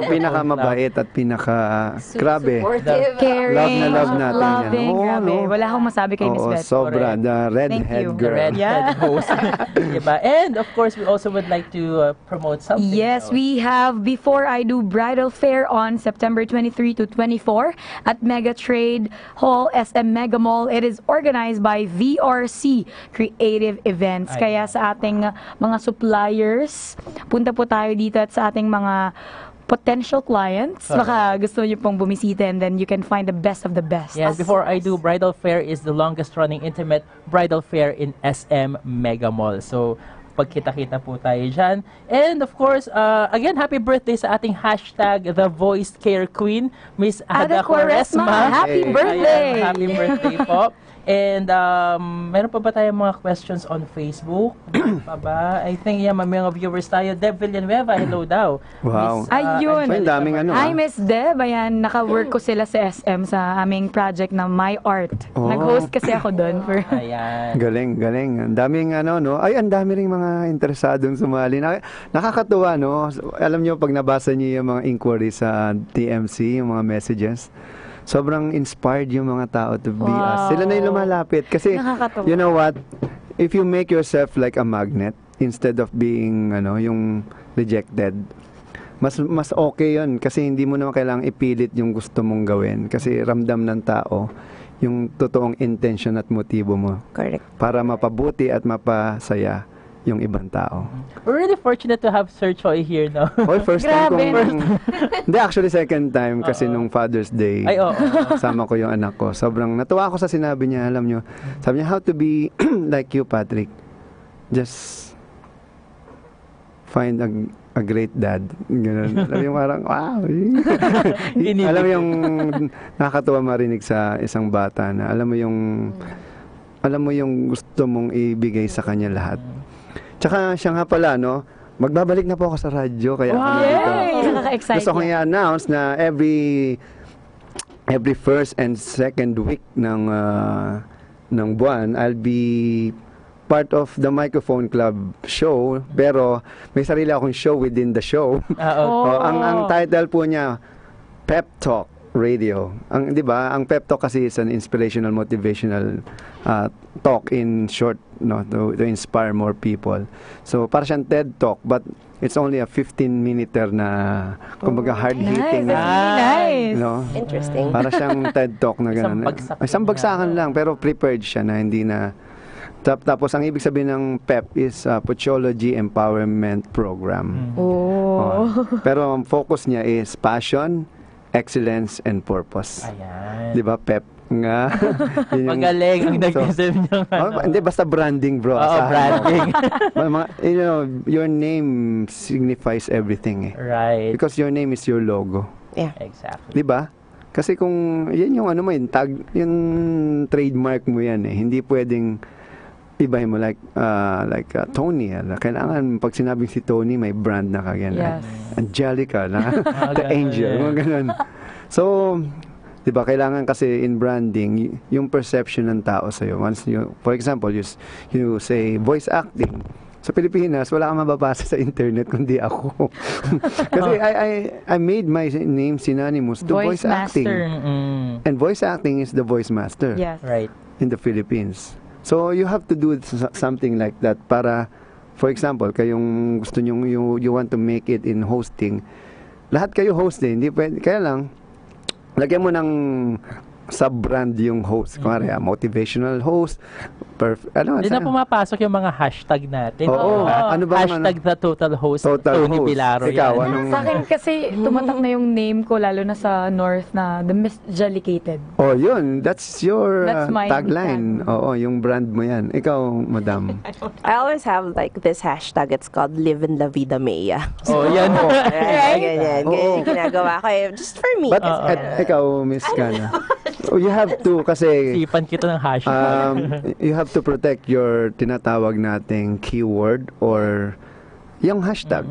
I: Pinakamabait at grabe.
D: Caring,
I: love natin
D: loving,
I: yan.
D: grabe. Wala akong masabi kay Miss Vet.
I: Sobra. The redhead girl.
A: The redhead host. Diba? And of course, we also would like to promote something.
D: Yes, we have Before I Do Bridal Fair on September 23 to 24 at Mega Trade Hall, SM Mega Mall. It is organized by VRC Creative Events. Kaya sa ating mga suppliers, punta po tayo dito at sa ating mga potential clients. Baka gusto nyo pong bumisita and then you can find the best of the best.
A: Yes, Before I Do Bridal Fair is the longest running intimate bridal fair in SM Mega Mall. So, pagkita-kita po tayo dyan. And of course, again, happy birthday sa ating hashtag The Voiced Care Queen, Miss Ada Quaresma.
D: Happy birthday!
A: Ayan, happy birthday po. And meron pa ba tayong mga questions on Facebook? Meron pa ba? I think may mga viewers tayo. Deb Villanueva, hello daw.
I: Wow.
D: Ayun.
I: Ang daming ano.
D: Hi, Miss Deb. Ayan, naka-work ko sila sa SM sa aming project na My Art. Nag-host kasi ako doon.
A: Ayan.
I: Galing. Ang daming no? Ay, ang dami ring mga interesadong sumali. Nakakatuwa, no? Alam nyo, pag nabasa niyo yung mga inquiries sa TMC, yung mga messages, sobrang inspired yung mga tao to be us. Sila na yung lumalapit. Kasi, you know what? If you make yourself like a magnet, instead of being, yung rejected, mas okay yun. Kasi hindi mo naman kailangang ipilit yung gusto mong gawin. Kasi ramdam ng tao yung totoong intention at motibo mo.
B: Correct.
I: Para mapabuti at mapasaya yung ibang tao.
A: We're really fortunate to have Sir Choi here, no?
I: Hoy, first time kong... Hindi, actually second time kasi nung Father's Day.
A: Ay, oo.
I: Kasama ko yung anak ko. Sobrang natuwa ako sa sinabi niya, alam nyo. Sabi niya, how to be like you, Patrick. Just find a great dad. Ganun. Alam yung parang, wow. Alam mo yung nakakatuwa marinig sa isang bata na alam mo yung gusto mong ibigay sa kanya lahat. Tsaka siya nga pala, no? Magbabalik na po ako sa radyo. Kaya
D: Nakaka-excite.
I: gusto kong i-announce na every first and second week ng buwan, I'll be part of the Microphone Club show. Pero may sarili akong show within the show. Ang title po niya, Pep Talk Radio. Di ba? Ang pep talk kasi is an inspirational, motivational talk in short, no, to inspire more people. So, para siyang TED Talk, but it's only a 15-minute na, kumbaga, hard-hitting.
D: Nice.
I: No?
B: Interesting.
I: Para siyang TED Talk na gano'n. Isang bagsakan lang, pero prepared siya na hindi na... Tapos, ang ibig sabihin ng PEP is Puchology Empowerment Program. Pero ang focus niya is passion, excellence, and purpose.
A: Ayan.
I: Di ba, PEP nga?
A: Magaling ang nag-isip niyo.
I: Hindi, basta branding, bro.
A: Branding.
I: Your name signifies everything.
A: Right.
I: Because your name is your logo.
B: Yeah.
A: Exactly.
I: Di ba? Kasi kung, yan yung yung trademark mo yan eh. Hindi pwedeng ibahin mo like Tony. Kailangan pag sinabing si Tony, may brand na kagyan.
D: Yes.
I: Angelica, the angel. Mga ganun. So, di ba, kailangan kasi in branding, yung perception ng tao sa'yo. Once for example, you say voice acting. Sa Pilipinas, wala kang mababasa sa internet kundi ako. Kasi I made my name synonymous to voice acting. And voice acting is the voice master.
D: Yes.
A: Right.
I: In the Philippines. So, you have to do something like that para, for example, kayong gusto nyo, you want to make it in hosting. Lahat kayo host hindi pwede, kaya lang, lagyan mo ng sub-brand yung host. Kumari, motivational host.
A: Hindi na pumapasok yung mga hashtag natin.
I: Ano ba
A: hashtag the total host, Tony Bilaro.
I: Ikaw,
D: Sa akin kasi, tumatak na yung name ko, lalo na sa North, na The Misjalicated.
I: Yun. That's your
D: my
I: tagline. Yung brand mo yan. Ikaw, madam.
B: I always have like this hashtag. It's called Live in La Vida Mea.
A: Yan.
B: Ganyan. Ginagawa ko just for me.
I: But ikaw, Miss Kana, you have to kasi
A: sipan kita ng hashtag.
I: You have to protect your tinatawag nating keyword or yung hashtag.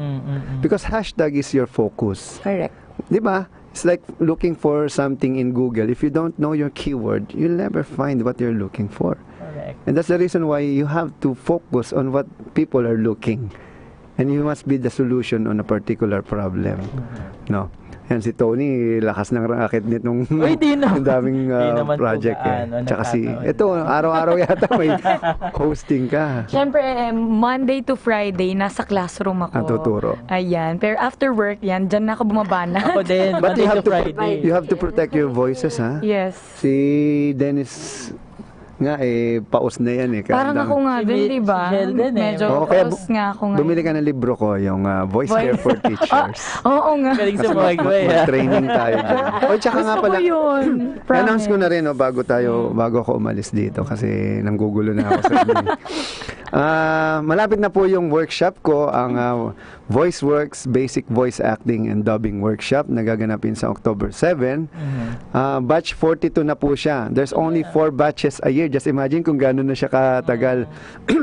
I: Because hashtag is your focus.
B: Correct.
I: Di ba? It's like looking for something in Google. If you don't know your keyword, you'll never find what you're looking for.
A: Correct.
I: And that's the reason why you have to focus on what people are looking. And you must be the solution on a particular problem. No? Yan si Tony, lakas ng racket nitong daming project Tsaka ito, araw-araw yata may hosting ka.
D: Siyempre, Monday to Friday, nasa classroom ako.
I: Tuturo.
D: Ayan. Pero after work, yan, dyan na ako bumabana.
A: Ako din,
I: But
A: Monday to Friday.
I: You have to protect your voices, ha?
D: Yes.
I: Si Dennis nga paus na yan
D: Parang ako nga din, di ba? Medyo paus nga ako nga.
I: Bumili ka ng libro ko, yung Voice Care for Teachers.
D: Oo nga.
A: Galing sa mga
I: mag-training tayo dyan. Tsaka nga pala, announce ko na rin, bago ako umalis dito kasi nanggugulo na ako sa inyo. Malapit na po yung workshop ko, ang VoiceWorks Basic Voice Acting and Dubbing Workshop na gaganapin sa October 7. Batch 42 na po siya. There's only 4 batches a year. Just imagine kung gano'n na siya katagal.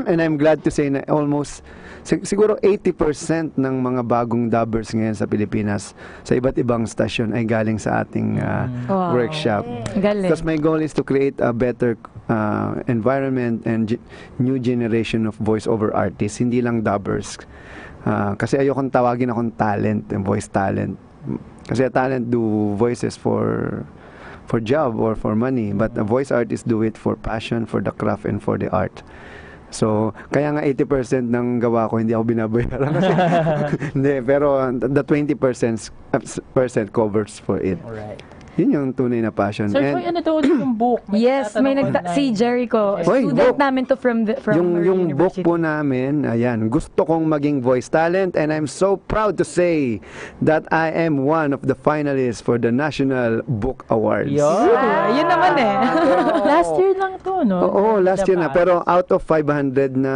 I: And I'm glad to say na almost siguro 80% ng mga bagong dubbers ngayon sa Pilipinas sa iba't ibang stasyon ay galing sa ating workshop. Because my goal is to create a better environment and new generation of voice-over artists, hindi lang dubbers. Kasi ayokong tawagin akong talent, voice talent. Kasi a talent do voices for job or for money, but a voice artist do it for passion, for the craft, and for the art. So, kaya nga 80% ng gawa ko hindi ako binabayaran kasi hindi, pero the 20% covers for it.
A: Alright.
I: Yun yung tunay na passion.
A: Sir, Joy, ano daw yung book?
D: Yes, may si Jericho, student namin to from
I: yung book po namin, ayan, gusto kong maging voice talent, and I'm so proud to say that I am one of the finalists for the National Book Awards.
D: Yun naman eh.
A: Last year lang to, no?
I: Oo, last year na. Pero out of 500 na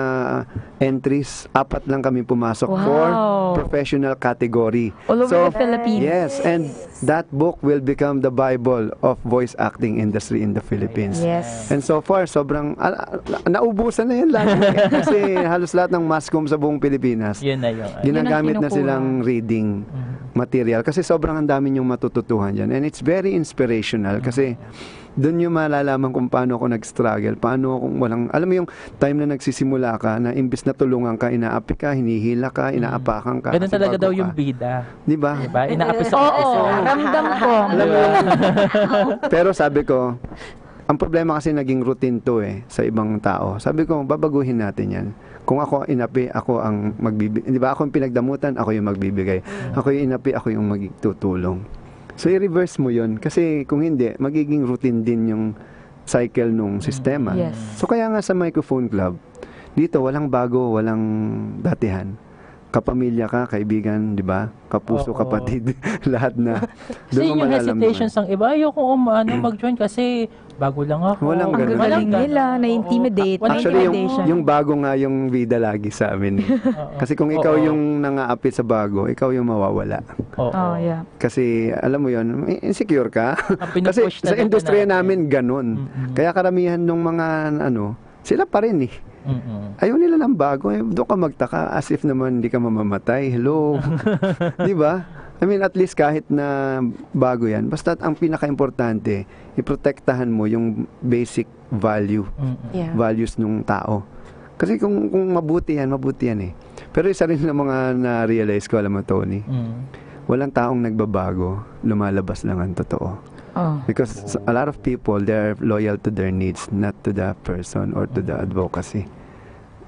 I: entries, 4 lang kami pumasok for professional category.
D: All over the Philippines.
I: Yes, and that book will become the Bible of voice acting industry in the Philippines.
D: Yes.
I: And so far, sobrang naubusan na yan lahat. Kasi halos lahat ng mass comm sa buong Pilipinas,
A: yun na yun.
I: Ginagamit na silang reading material. Kasi sobrang ang dami niyong matututuhan dyan. And it's very inspirational kasi doon yung malalaman kung paano ako nag-struggle, paano kung walang, alam mo yung time na nagsisimula ka, na imbis na tulungan ka, inaapi ka, hinihila ka, inaapakan ka.
A: Ganun talaga daw yung bida.
I: Diba?
A: Diba? Inaapi sa
D: Ramdam ko.
I: Pero sabi ko, ang problema kasi naging routine to sa ibang tao. Sabi ko, babaguhin natin yan. Kung ako inapi, ako ang magbibigay. Di ba? Ako yung pinagdamutan, ako yung magbibigay. Ako yung inapi, ako yung magtutulong. So, i-reverse mo yun. Kasi kung hindi, magiging routine din yung cycle nung sistema.
D: Yes.
I: So, kaya nga sa Microphone Club, dito walang bago, walang datihan. Kapamilya ka, kaibigan, di ba? Kapuso, kapatid, lahat na.
A: Kasi yung hesitations ng iba, ayoko mag-join kasi bago lang ako.
I: Walang ganun.
D: Galing nila, na-intimidate.
I: Actually, yung bago nga yung bida lagi sa amin. Kasi kung ikaw yung nangaapit sa bago, ikaw yung mawawala.
D: Yeah.
I: Kasi, alam mo yun, insecure ka. Kasi sa industriya namin, ganun. Kaya karamihan ng mga, sila pa rin ayaw nila ng bago. Doon ka magtaka as if naman hindi ka mamamatay. Hello. Di ba? I mean, at least kahit na bago yan, basta ang pinaka-importante, iprotektahan mo yung basic value, values ng tao. Kasi kung mabuti yan Pero isa rin ng mga na-realize ko, alam mo, Tony, walang taong nagbabago, lumalabas lang ang totoo. Because a lot of people, they're loyal to their needs, not to the person or to the advocacy.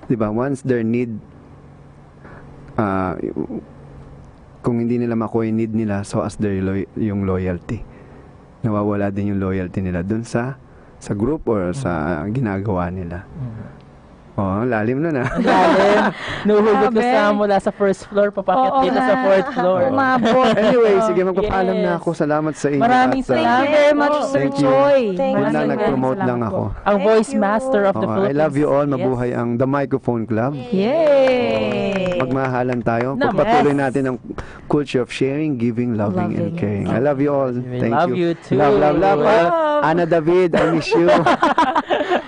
I: Diba? Once their need, kung hindi nila makuha yung need nila, so as their yung loyalty. Nawawala din yung loyalty nila dun sa group or sa ginagawa nila. Lalim na.
A: Lalim. Nuhugot ko sa mula sa first floor, papakit dito sa fourth floor.
I: Anyway, sige, magpapaalam na ako. Salamat sa inyo.
A: Maraming salamat.
D: Thank you very much, Sir Choi.
I: Wala, nag-promote lang ako.
A: Ang voice master of the Philippines.
I: I love you all. Mabuhay ang The Microphone Club.
D: Yay!
I: Magmahalan tayo. Pagpatuloy natin ang culture of sharing, giving, loving, and caring. I love you all. Thank you.
A: Love you too.
I: Love. Ana David, I miss you.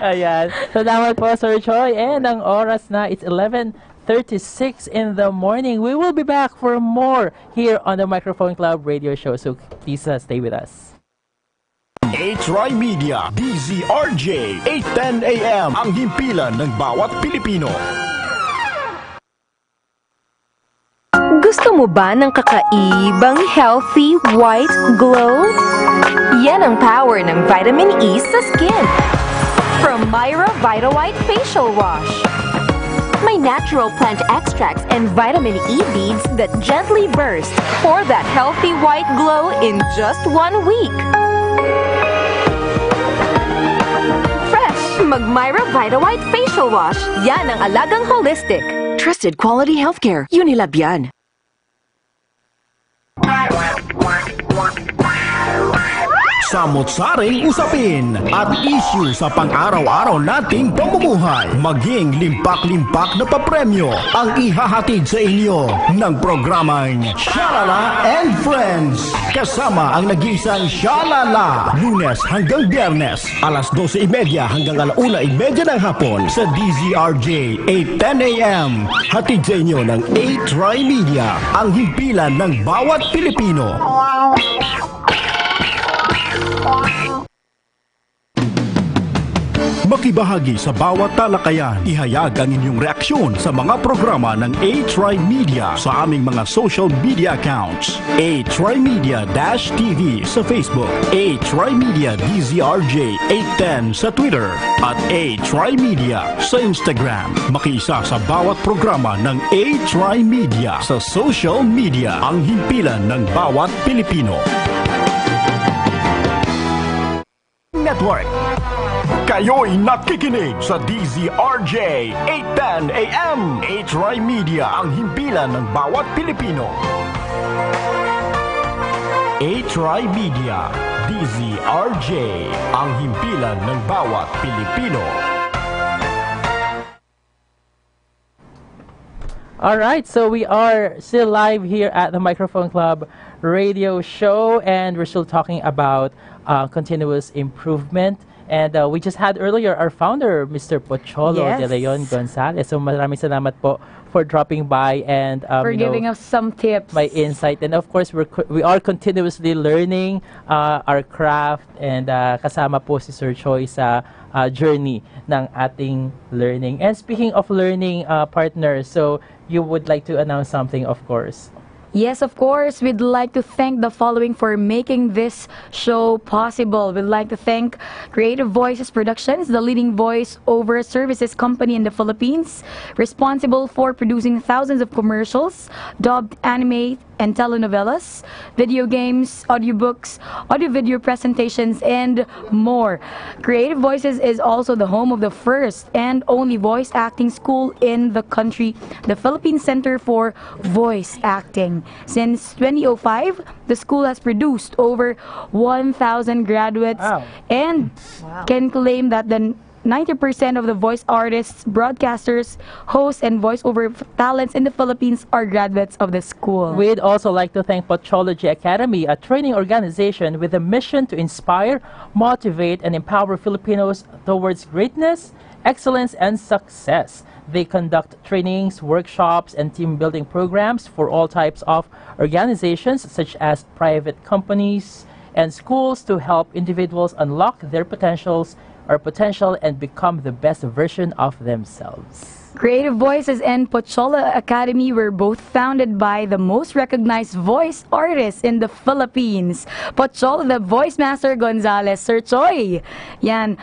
A: Ayan. Salamat po, Sir Choi. And ang oras na, it's 11:36 in the morning. We will be back for more here on the Microphone Club radio show. So please stay with us.
E: TriMedia, DZRJ, 8:10 AM, ang himpilan ng bawat Pilipino.
F: Gusto mo ba ng kakaibang healthy white glow? Yan ang power ng vitamin E sa skin. From Myra Vita White Facial Wash. May natural plant extracts and vitamin E beads that gently burst for that healthy white glow in just 1 week. Fresh, mag Myra Vita White Facial Wash. Yan ang alagang holistic.
G: Trusted quality healthcare. Unilab yan.
E: samot-saring usapin at issue sa pang-araw-araw nating pamumuhay. Maging limpak-limpak na papremyo ang ihahatid sa inyo ng programang Shalala and Friends. Kasama ang nag-iisang Shalala, Lunes hanggang Biyernes, alas 12:30 hanggang 1:30 ng hapon sa DZRJ 8:10 AM. Hatid sa inyo ng TriMedia, ang himpilan ng bawat Pilipino. Makibahagi sa bawat talakayan. Ihayag ang inyong reaksyon sa mga programa ng TriMedia sa aming mga social media accounts. TriMedia-TV sa Facebook, TriMedia DZRJ 810 sa Twitter, at TriMedia sa Instagram. Makiisa sa bawat programa ng TriMedia sa social media, ang himpilan ng bawat Pilipino. Network. Kayo'y nakikinig sa DZRJ 810 AM. TriMedia, ang himpilan ng bawat Pilipino. TriMedia, DZRJ, ang himpilan ng bawat Pilipino.
A: Alright, so we are still live here at the Microphone Club radio show, and we're still talking about continuous improvement. And we just had earlier our founder, Mr. Pocholo de Leon Gonzalez. So maraming salamat po for dropping by and
D: for giving us some tips.
A: My insight. And of course, we are continuously learning our craft, and kasama po si Sir Choi sa journey ng ating learning. And speaking of learning, partners, so you would like to announce something, of course.
D: Yes, of course. We'd like to thank the following for making this show possible. We'd like to thank Creative Voices Productions, the leading voice-over services company in the Philippines, responsible for producing thousands of commercials, dubbed anime and telenovelas, video games, audiobooks, audio-video presentations, and more. Creative Voices is also the home of the first and only voice acting school in the country, the Philippine Center for Voice Acting. Since 2005, the school has produced over 1,000 graduates and can claim that the 90% of the voice artists, broadcasters, hosts, and voiceover talents in the Philippines are graduates of the school.
A: We'd also like to thank Pochology Academy, a training organization with a mission to inspire, motivate, and empower Filipinos towards greatness, excellence, and success. They conduct trainings, workshops, and team-building programs for all types of organizations, such as private companies and schools, to help individuals unlock their potential and become the best version of themselves.
D: Creative Voices and Pochola Academy were both founded by the most recognized voice artists in the Philippines. Pochola, the voice master Gonzalez, Sir Choi. Yan.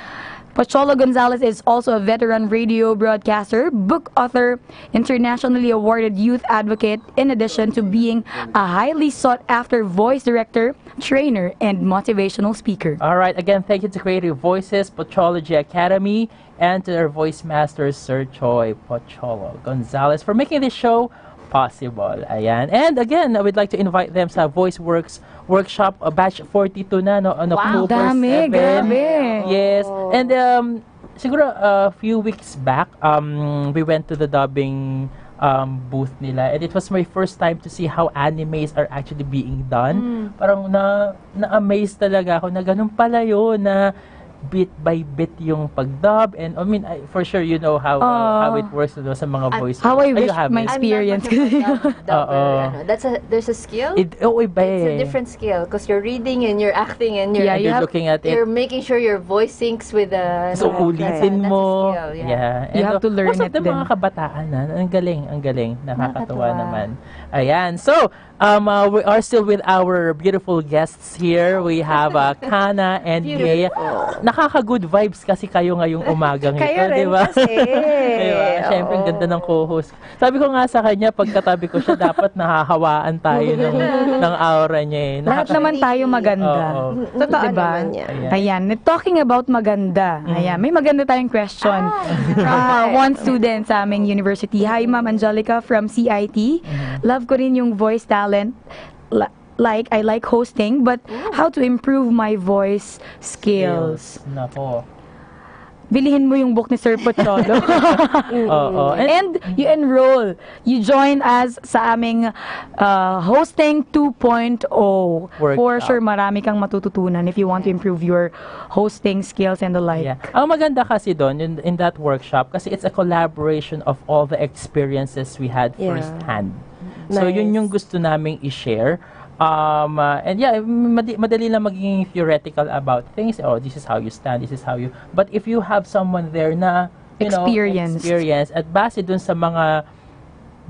D: Pocholo Gonzalez is also a veteran radio broadcaster, book author, internationally awarded youth advocate, in addition to being a highly sought-after voice director, trainer, and motivational speaker.
A: All right, again, thank you to Creative Voices, Pochology Academy, and to their voice master, Sir Choi Pocholo Gonzalez, for making this show possible. Ayan. And again, I would like to invite them sa Voice Works Workshop, batch 42 na, no, on October 7.
D: Grabe.
A: Yes. And siguro a few weeks back, we went to the dubbing booth nila, and it was my first time to see how animes are actually being done. Parang na-amaze talaga ako na ganun pala yun, na bit by bit yung pag-dub, and I mean, for sure you know how it works sa mga voice.
D: How I wish my experience.
C: There's a skill.
A: Iba
C: It's a different skill because you're reading and you're acting and you're,
A: looking at it.
C: You're making sure your voice syncs with the.
A: So ulitin mo.
D: You have to learn it.
A: Most of the mga kabataan, ang galing, nakakatuwa naman. Ayan. So, we are still with our beautiful guests here. We have Kana and Gea. Nakaka-good vibes kasi kayo ngayong umagang ito, di ba? Diba? Siyempre, ang ganda ng co-host. Sabi ko nga sa kanya, pagkatabi ko siya, dapat nahahawaan tayo ng aura niya.
D: Lahat naman tayo maganda.
B: Totoo
D: diba?
B: naman yan.
D: Ayan. Talking about maganda. Ayan. May maganda tayong question from one student sa aming university. Hi, Ma'am Angelica from CIT. Love ko rin yung voice talent. I like hosting, but how to improve my voice skills.
A: Nako.
D: Bilihin mo yung book ni Sir Pocholo.
A: Oo.
D: And you enroll. You join us sa aming Hosting 2.0. For sure, marami kang matututunan if you want to improve your hosting skills and the like.
A: Yeah. Ang maganda kasi doon in that workshop, kasi it's a collaboration of all the experiences we had firsthand. So yun yung gusto naming i-share. And yeah, madali lang maging theoretical about things. Oh, this is how you stand, this is how you... But if you have someone there na, you know, experience, at base dun sa mga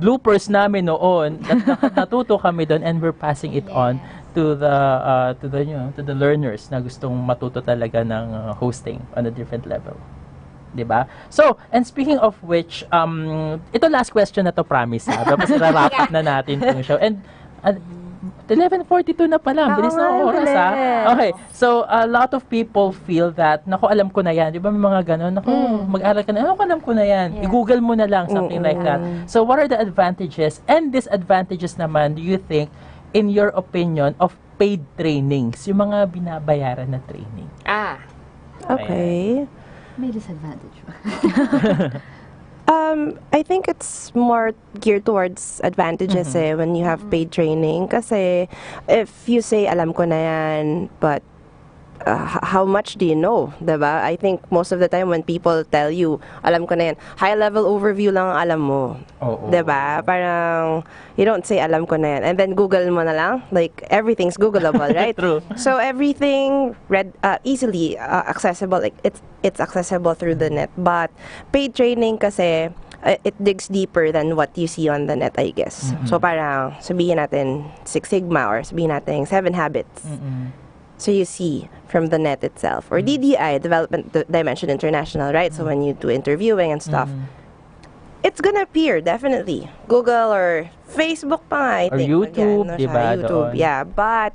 A: bloopers namin noon, natuto kami doon, and we're passing it on to the learners na gustong matuto talaga ng hosting on a different level. Diba? So, and speaking of which, ito last question na to, promise ha. Tapos wrap up na natin itong show. And 11:42 na pala. Bilis na ang oras, ha? Okay. So, a lot of people feel that, naku, alam ko na yan. Di ba may mga ganon? Naku, mag-aral ka na. Alam ko na yan. I-google mo na lang, something like that. So, what are the advantages and disadvantages naman, do you think, in your opinion, of paid trainings? Yung mga binabayaran na training.
B: Okay.
C: May disadvantage ba?
B: I think it's more geared towards advantages when you have paid training. Kasi if you say, alam ko na yan, but how much do you know? Diba? I think most of the time when people tell you, alam ko na yan, high-level overview lang ang alam mo. Diba? Parang, you don't say, alam ko na yan. And then Google mo na lang. Like, everything's Googleable, right?
A: True.
B: So everything easily accessible. Like, it's accessible through the net. But paid training kasi, it digs deeper than what you see on the net, I guess. So parang, sabihin natin 6 Sigma or sabihin natin 7 Habits. So you see from the net itself. Or DDI, Development Dimension International, right? So when you do interviewing and stuff, it's gonna appear, definitely. Google or Facebook pa, I think.
A: Or YouTube,
B: Again,
A: diba?
B: YouTube, yeah. But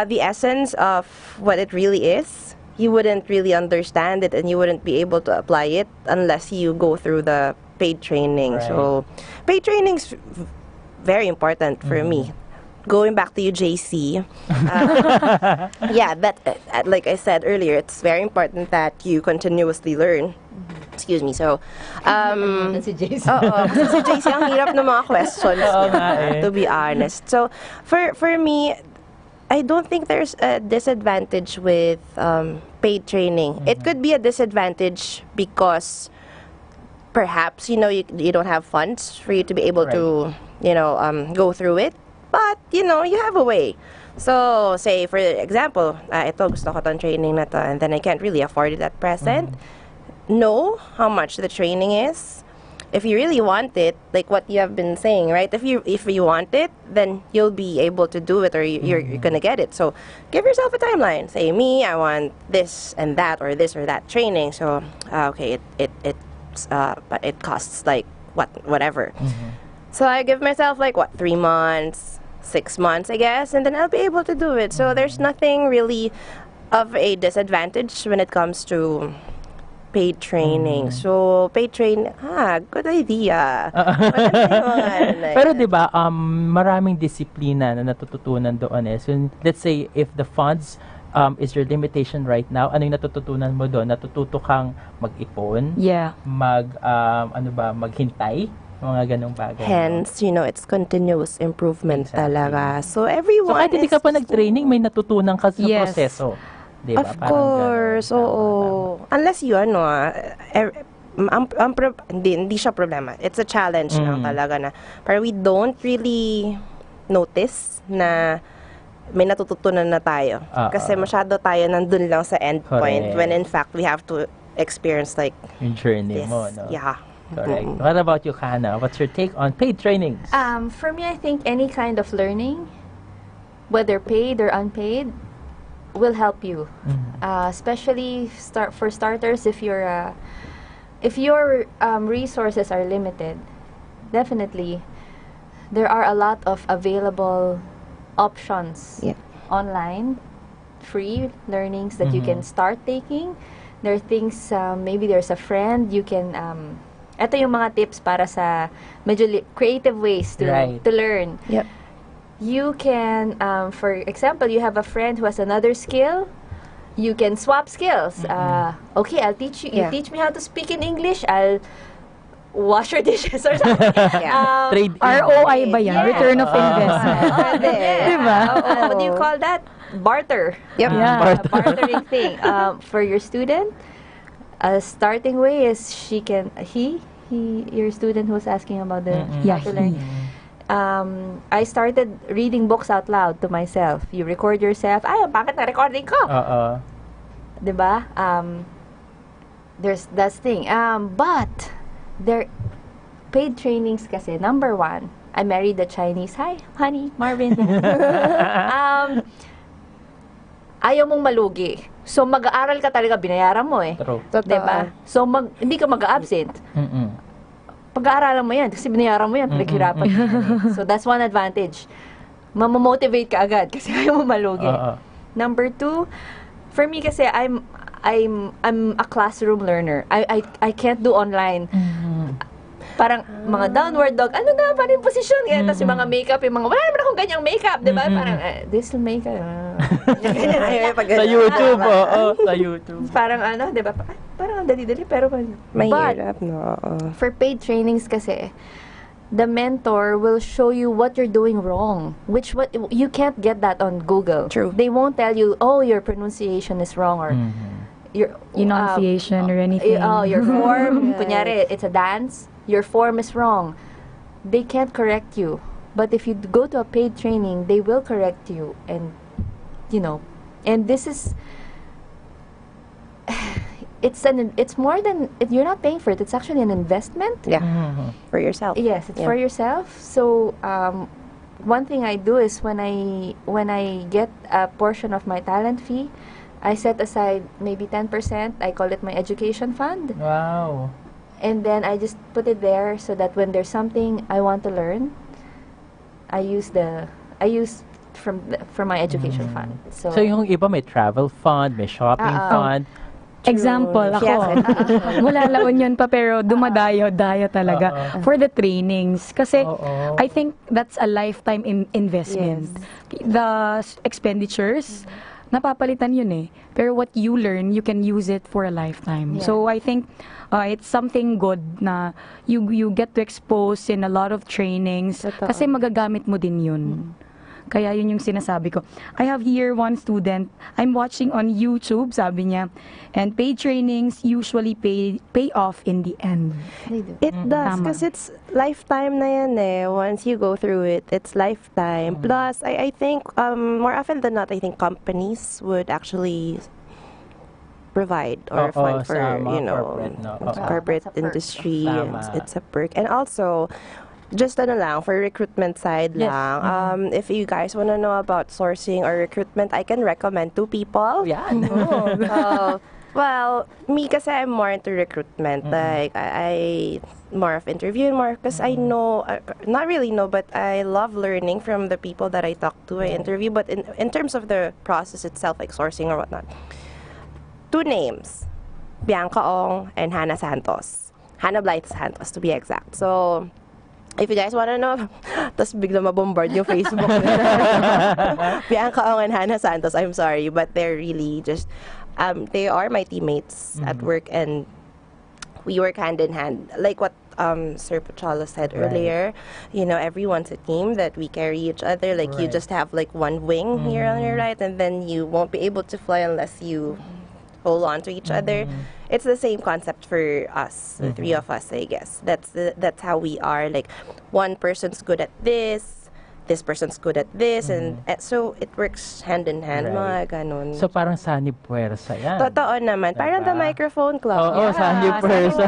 B: the essence of what it really is, you wouldn't really understand it and you wouldn't be able to apply it unless you go through the paid training.
A: Right.
B: So paid training's very important for me. Going back to you, JC, yeah, that like I said earlier, it's very important that you continuously learn. Excuse me. So,
C: Si JC.
B: kasi si JC ang hirap ng mga questions niya, to be honest. So, for me, I don't think there's a disadvantage with paid training. It could be a disadvantage because perhaps, you know, you don't have funds for you to be able to, you know, go through it. But, you know, you have a way. So, say, for example, ito, gusto ko tong training na to, and then I can't really afford it at present. Know how much the training is. If you really want it, like what you have been saying, right? If you want it, then you'll be able to do it, or you're gonna get it. So, give yourself a timeline. Say, me, I want this and that, or this or that training. So, okay, but it costs like whatever. So I give myself like 3 months, 6 months, I guess, and then I'll be able to do it. So there's nothing really of a disadvantage when it comes to paid training. So paid training, good idea.
A: Pero 'di ba, maraming disiplina na natututunan doon eh. So let's say if the funds is your limitation right now, ano yung natututunan mo doon? Natututo kang mag-ipon, maghintay, mga ganong bagay.
B: Hence, you know, it's continuous improvement talaga. So, everyone
A: kahit hindi ka pa nag-training, may natutunan ka sa proseso. Diba?
B: Of course, oo. Unless you, hindi siya problema. It's a challenge lang talaga na. Pero we don't really notice na may natututunan na tayo. Kasi masyado tayo nandun lang sa end point when in fact we have to experience like
A: yung journey
B: this.
A: mo, no?
B: Yeah.
A: Correct. What about you, Hannah? What's your take on paid trainings?
C: For me, I think any kind of learning, whether paid or unpaid, will help you. Especially for starters, if your resources are limited, definitely there are a lot of available options online, free learnings that you can start taking. There are things, maybe there's a friend you can. Ito yung mga tips para sa medyo creative ways to learn. you can, for example, you have a friend who has another skill. You can swap skills. Okay, I'll teach you. You teach me how to speak in English. I'll wash your dishes or something.
A: Trade in.
D: ROI ba yan? Return of investment. Diba?
C: What do you call that? Barter.
B: Yep.
D: Yeah.
C: Bartering thing. For your student, a starting way is your student who's asking about the how to learn. I started reading books out loud to myself. You record yourself. Ay, bakit na-recording ko? Diba? There's that thing. But there paid trainings kasi. Number one, I married a Chinese. Hi, honey, Marvin. Ayaw mong malugi. So, mag-aaral ka talaga, binayaran mo eh.
A: True.
C: Diba? So, hindi ka mag-absent. Pag-aaralan mo yan, kasi binayaran mo yan, pinaghirapan mo. So, that's one advantage. Mamomotivate ka agad, kasi ayaw mo malugi. Number two, for me kasi, I'm a classroom learner. I can't do online. Parang mga downward dog, ano na, parang yung posisyon. Tapos yung mga makeup, yung mga, wala naman akong ganyang makeup, di ba? Parang, this makeup.
A: Sa YouTube, sa YouTube.
C: Parang ano, di ba? Parang dali-dali, pero
B: mahirap, no?
C: For paid trainings kasi, the mentor will show you what you're doing wrong. What you can't get that on Google.
B: True.
C: They won't tell you, oh, your pronunciation is wrong, or your
D: Enunciation or anything.
C: Your form, kunyari, it's a dance, your form is wrong. They can't correct you. But if you go to a paid training, they will correct you. And, and this is, it's more than, you're not paying for it. It's actually an investment.
B: Yeah. For yourself.
C: Yes, it's for yourself. So, one thing I do is when I get a portion of my talent fee, I set aside maybe 10%. I call it my education fund.
A: Wow.
C: And then I just put it there so that when there's something I want to learn, I use from my education fund. So
A: yung iba may travel fund, may shopping fund.
D: Example, ako. Wala laon yun pa, pero dayo talaga for the trainings. Kasi I think that's a lifetime investment. The expenditures, napapalitan yun eh. Pero what you learn, you can use it for a lifetime. So I think it's something good na you get to expose in a lot of trainings. Kasi magagamit mo din yun. Kaya yun yung sinasabi ko. I have here one student, I'm watching on YouTube, sabi niya, and paid trainings usually pay off in the end.
B: It does, because it's lifetime na yan eh. Once you go through it, it's lifetime. Plus, I think, more often than not, I think companies would actually provide or fund for, corporate industry. It's a perk. And also, just for recruitment side lang. If you guys want to know about sourcing or recruitment, I can recommend 2 people.
A: Yeah.
B: Well, me kasi I'm more into recruitment. Like, I more of interviewing more because I know, not really know, but I love learning from the people that I talk to, I interview. But in terms of the process itself, like sourcing or whatnot, 2 names, Bianca Ong and Hannah Santos. Hannah Blythe Santos, to be exact. So, if you guys want to know, tas bigla mabombard yung Facebook. Bianca Ong and Hannah Santos, I'm sorry, but they're really just, they are my teammates at work, and we work hand in hand. Like what Sir Pachalo said earlier, everyone's a team that we carry each other. Like you just have like one wing here on your right, and then you won't be able to fly unless you hold on to each other. It's the same concept for us, the 3 of us, I guess. That's how we are. Like, one person's good at this person's good at this, and so it works hand in hand, mga ganun.
A: So parang sanib puwersa yan.
B: Totoo naman.
A: Diba?
B: Parang the microphone club.
A: Oo, sanib puwersa.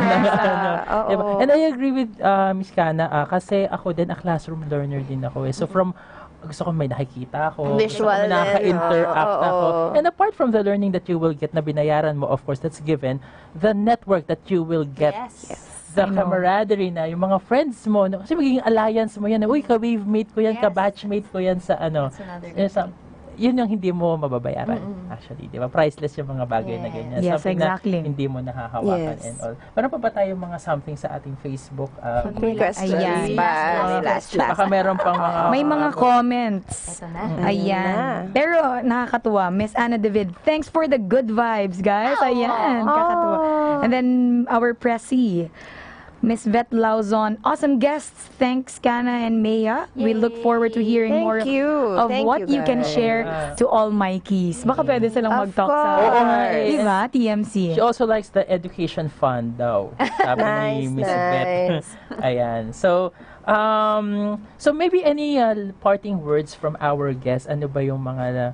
B: Oo.
A: And I agree with Miss Kana, kasi ako din, a classroom learner din ako eh. So from gusto ko may nakikita ako,
B: visual,
A: gusto ko may nakaka-interact ako. And apart from the learning that you will get na binayaran mo, of course, that's given, the network that you will get, the camaraderie na, yung mga friends mo, kasi magiging alliance mo yan, uy, ka-wave mate ko yan, ka-batchmate ko yan sa yun yung hindi mo mababayaran, actually, di ba? Priceless yung mga bagay na ganyan.
D: Yes,
A: Something
D: exactly.
A: na hindi mo nahahawakan
B: Yes.
A: and all. Meron pa ba tayong mga something sa ating Facebook?
B: May questions
D: Ayan.
B: pa. May last.
A: Baka meron pang mga...
D: May mga comments.
C: Ito na.
D: Ayan. Pero nakakatuwa. Miss Anna David, thanks for the good vibes, guys. Ayan. Kakatuwa. And then our pressy, Miss Vet Lauzon, awesome guests. Thanks, Kana and Maya. We look forward to hearing
B: Thank
D: more
B: you.
D: of
B: Thank
D: what you can
B: guys.
D: share to all Mikeys. Baka pwede silang
B: Of
D: mag-talk sa...
B: course.
A: Oo nga eh.
D: Diba? TMC.
A: She also likes the education fund daw. Sabi ni
B: Nice,
A: Miss Bet.
B: nice.
A: Ayan. So maybe any parting words from our guests? Ano ba yung mga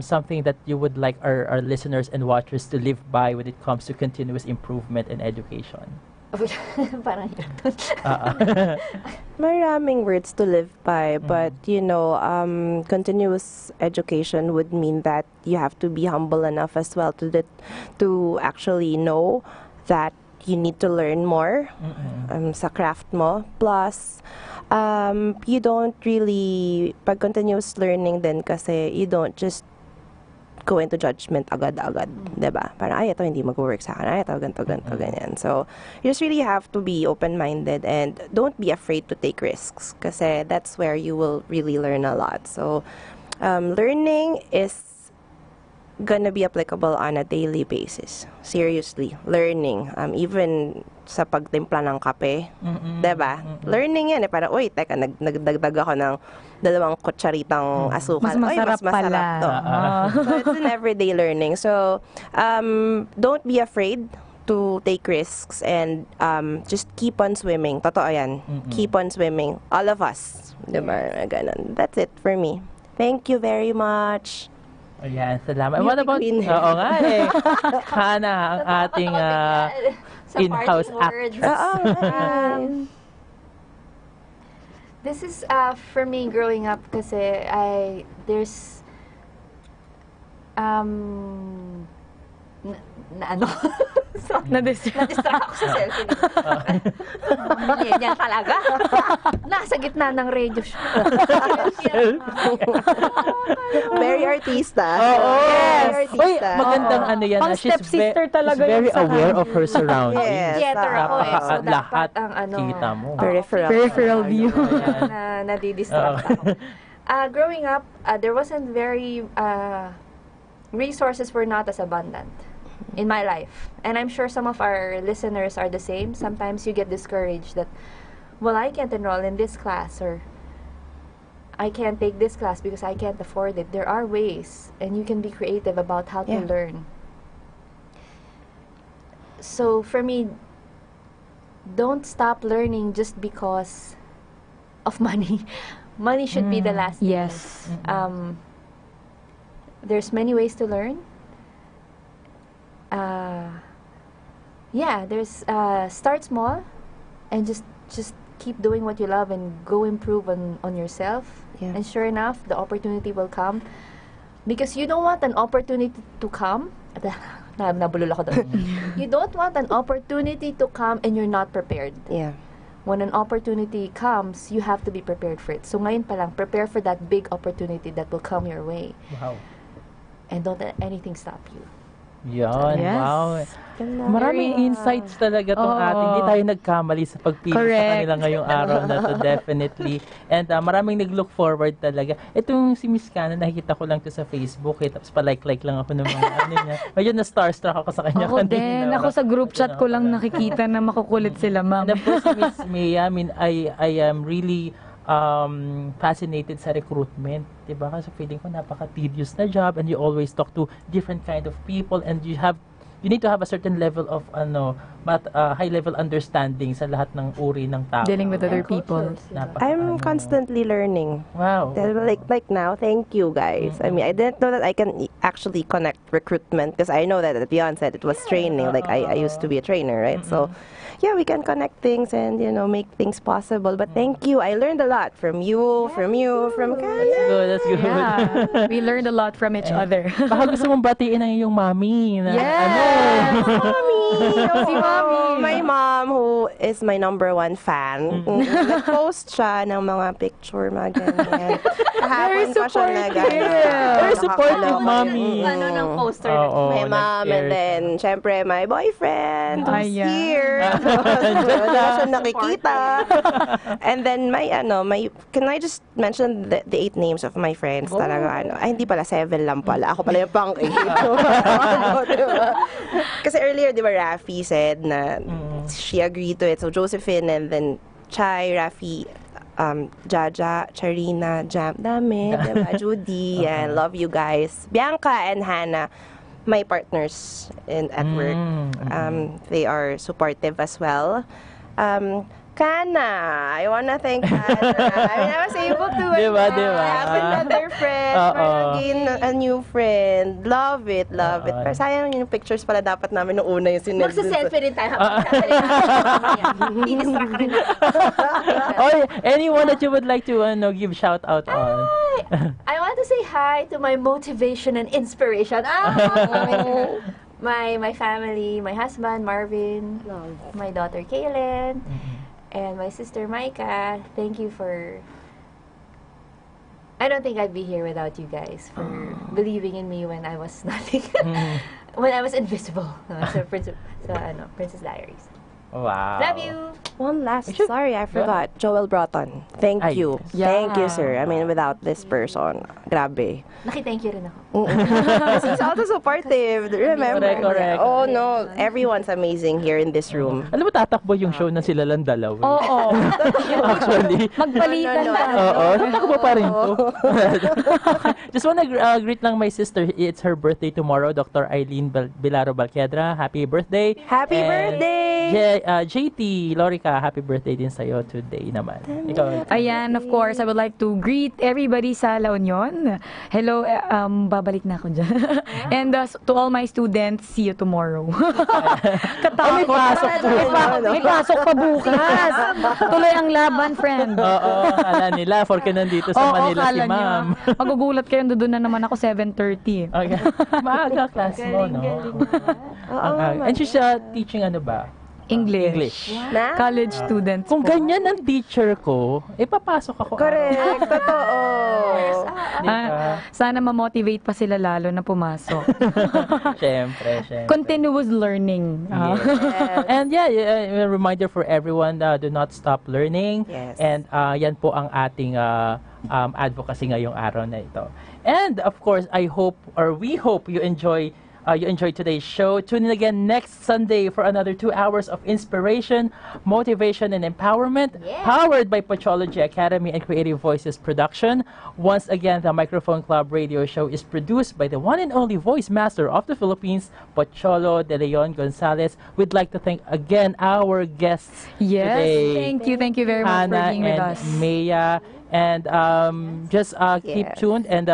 A: something that you would like our listeners and watchers to live by when it comes to continuous improvement in education?
C: Parang yun.
B: Maraming words to live by, but continuous education would mean that you have to be humble enough as well to actually know that you need to learn more sa craft mo. Plus, you don't really, pag continuous learning din kasi, you don't just go into judgment agad-agad, diba? Parang, ito hindi mag-work sa akin, ito ganito, ganyan. So, you just really have to be open-minded and don't be afraid to take risks kasi that's where you will really learn a lot. So, learning is gonna be applicable on a daily basis. Seriously, learning. Even sa pagtimpla ng kape, diba? Learning yan. Parang, uy, teka, nagdagdag ako ng 2 kutsaritang asukal.
D: Mas masarap
B: mas masarap
D: pala.
B: to. So, it's an everyday learning. So, don't be afraid to take risks and just keep on swimming. Totoo yan. Keep on swimming. All of us. Diba? Ganun. That's it for me. Thank you very much.
A: Ayan, salamat.
B: Beauty
A: What about,
B: queen.
A: oo nga eh, Hana, ang ating in-house
C: words.
A: actress.
C: This is for me growing up kasi there's
D: Na-distract.
C: Na-distract ako sa cellphone. Yan talaga. Nasa gitna ng radio show.
B: Very artista.
A: Oo.
B: Very
A: Uy,
B: artista.
A: magandang ano yan.
D: Pang stepsister talaga
A: she's very
D: yun sa
A: aware
D: kanya.
A: of her surroundings.
B: Yes.
C: Theater ako eh. So
A: Lahat
C: dapat ang ano.
A: kita mo.
D: Peripheral view.
C: Na nadidistract ako. Growing up, there wasn't very resources were not as abundant in my life. And I'm sure some of our listeners are the same. Sometimes you get discouraged that, well, I can't enroll in this class or I can't take this class because I can't afford it. There are ways and you can be creative about how to learn. So for me, don't stop learning just because of money. Money should be the last thing.
D: Yes.
C: There's many ways to learn. There's start small and just keep doing what you love and go improve on yourself.
B: Yeah.
C: And sure enough, the opportunity will come. Because you don't want an opportunity to come. Nabulol ako doon. You don't want an opportunity to come and you're not prepared.
B: Yeah.
C: When an opportunity comes, you have to be prepared for it. So ngayon pa lang, prepare for that big opportunity that will come your way.
A: Wow.
C: And don't let anything stop you.
A: Yan,
D: Yes.
A: wow. Maraming insights talaga tong ating. Hindi tayo nagkamali sa pagpili
D: Correct.
A: sa kanila ngayong araw na to, definitely. And maraming nag-look forward talaga. Itong si Miss Kana, nakikita ko lang to sa Facebook tapos pa-like lang ako ng mga ano niya. Medyo na-starstruck ako sa kanya
D: Ako
A: kanina.
D: din. Ako sa group chat ko lang nakikita na makukulit sila, ma'am.
A: And of course, si Miss Mia, I am really fascinated sa recruitment, diba? Kasi feeling ko napaka-tedious na job and you always talk to different kind of people and you need to have a certain level of high level understanding sa lahat ng uri ng tao.
D: Dealing with other people.
B: I'm constantly learning.
A: Wow.
B: Like now, thank you guys. I mean, I didn't know that I can actually connect recruitment because I know that at the onset it was training. Like I used to be a trainer, right? So, yeah, we can connect things and make things possible. But thank you. I learned a lot from you, from Kana.
A: That's good.
D: Yeah. We learned a lot from each other.
A: Baka gusto mong batiin ang iyong mami. Na,
D: Yes!
B: Mommy!
D: Si Mommy.
B: My mom, who is my number one fan, nag-post siya ng mga picture, mga ganyan. Kahapon pa siya
A: Very supportive, Mommy.
C: Ano ng poster?
B: My mom, and then, syempre, my boyfriend, who's here. Wala siya nakikita. And then, can I just mention the 8 names of my friends? Talaga, hindi pala, 7 lang pala. Ako pala yung pang-8. Diba? Kasi earlier, di ba, Rafi said na she agreed to it. So, Josephine, and then Chai, Rafi, Jaja, Charina, Jam, dami, diba? Judy, and love you guys. Bianca and Hannah, my partners at work. They are supportive as well. Kana, I wanna thank Kana. I mean, I was able to have another friend, again, a new friend. Love it. Pero sayang yung pictures pala dapat namin nung una yung sinend.
C: Magsa-selfie rin tayo. Di-distract rin
A: Oy, anyone that you would like to give shout out on?
C: I want to say hi to my motivation and inspiration. My family, my husband, Marvin, my daughter, Kaylin, and my sister, Micah. Thank you for... I don't think I'd be here without you guys for believing in me when I was nothing. When I was invisible. Princess Diaries.
A: Wow.
C: Love you.
B: One last, sorry, I forgot. Joel Broughton. Thank you. Thank you, sir. I mean, without this person, grabe.
C: Naki-thank you rin ako.
B: He's also supportive. Remember?
A: Correct.
B: Oh, no. Everyone's amazing here in this room.
A: Alam mo, tatakbo yung show na sila lang dalawa.
D: Oo.
A: Actually.
D: Magpalitan na.
A: Oo, tatakbo pa rin po. Just wanna greet lang my sister. It's her birthday tomorrow, Dr. Eileen Bilaro Balquedra. Happy birthday.
B: Happy birthday!
A: JT Lorica, happy birthday din sa'yo today naman. Ikaw.
D: Ayan, of course, I would like to greet everybody sa La Union. Hello, babalik na ako dyan. And to all my students, see you tomorrow.
A: May pasok po.
D: May pasok pa bukas. Tuloy ang laban, friend.
A: Oo, kala nila, porque nandito sa Manila si ma'am.
D: Magugulat kayo, doon na naman ako 7:30.
A: Okay. Maaga class mo, no? And she's teaching ano ba?
D: English.
B: Na?
D: College students
A: Kung
D: po.
A: ganyan ang teacher ko, papasok ako.
B: Correct. Totoo.
D: Sana ma-motivate pa sila lalo na pumasok.
A: Syempre.
D: Continuous learning.
A: And a reminder for everyone, do not stop learning.
B: Yes.
A: And yan po ang ating advocacy ngayong araw na ito. And of course, we hope you enjoy today's show. Tune in again next Sunday for another 2 hours of inspiration, motivation, and empowerment, powered by Pochology Academy and Creative Voices Production. Once again, the Microphone Club radio show is produced by the one and only voice master of the Philippines, Pocholo De Leon Gonzalez. We'd like to thank again our guests today.
D: Thank you very much for being with us.
A: Maya, and just keep tuned and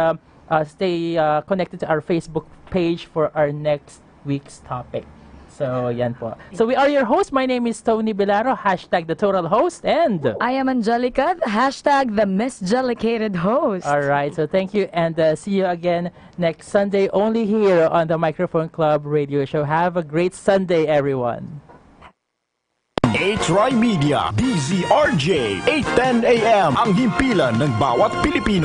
A: stay connected to our Facebook page for our next week's topic. So, yan po. So, we are your hosts. My name is Tony Bilaro, #the Total Host, and
D: I am Angelica, #the Misjelicated Host.
A: Alright, so thank you, and see you again next Sunday, only here on the Microphone Club radio show. Have a great Sunday, everyone.
E: TriMedia, DZRJ, 8:10 a.m. ang himpilan ng bawat Pilipino.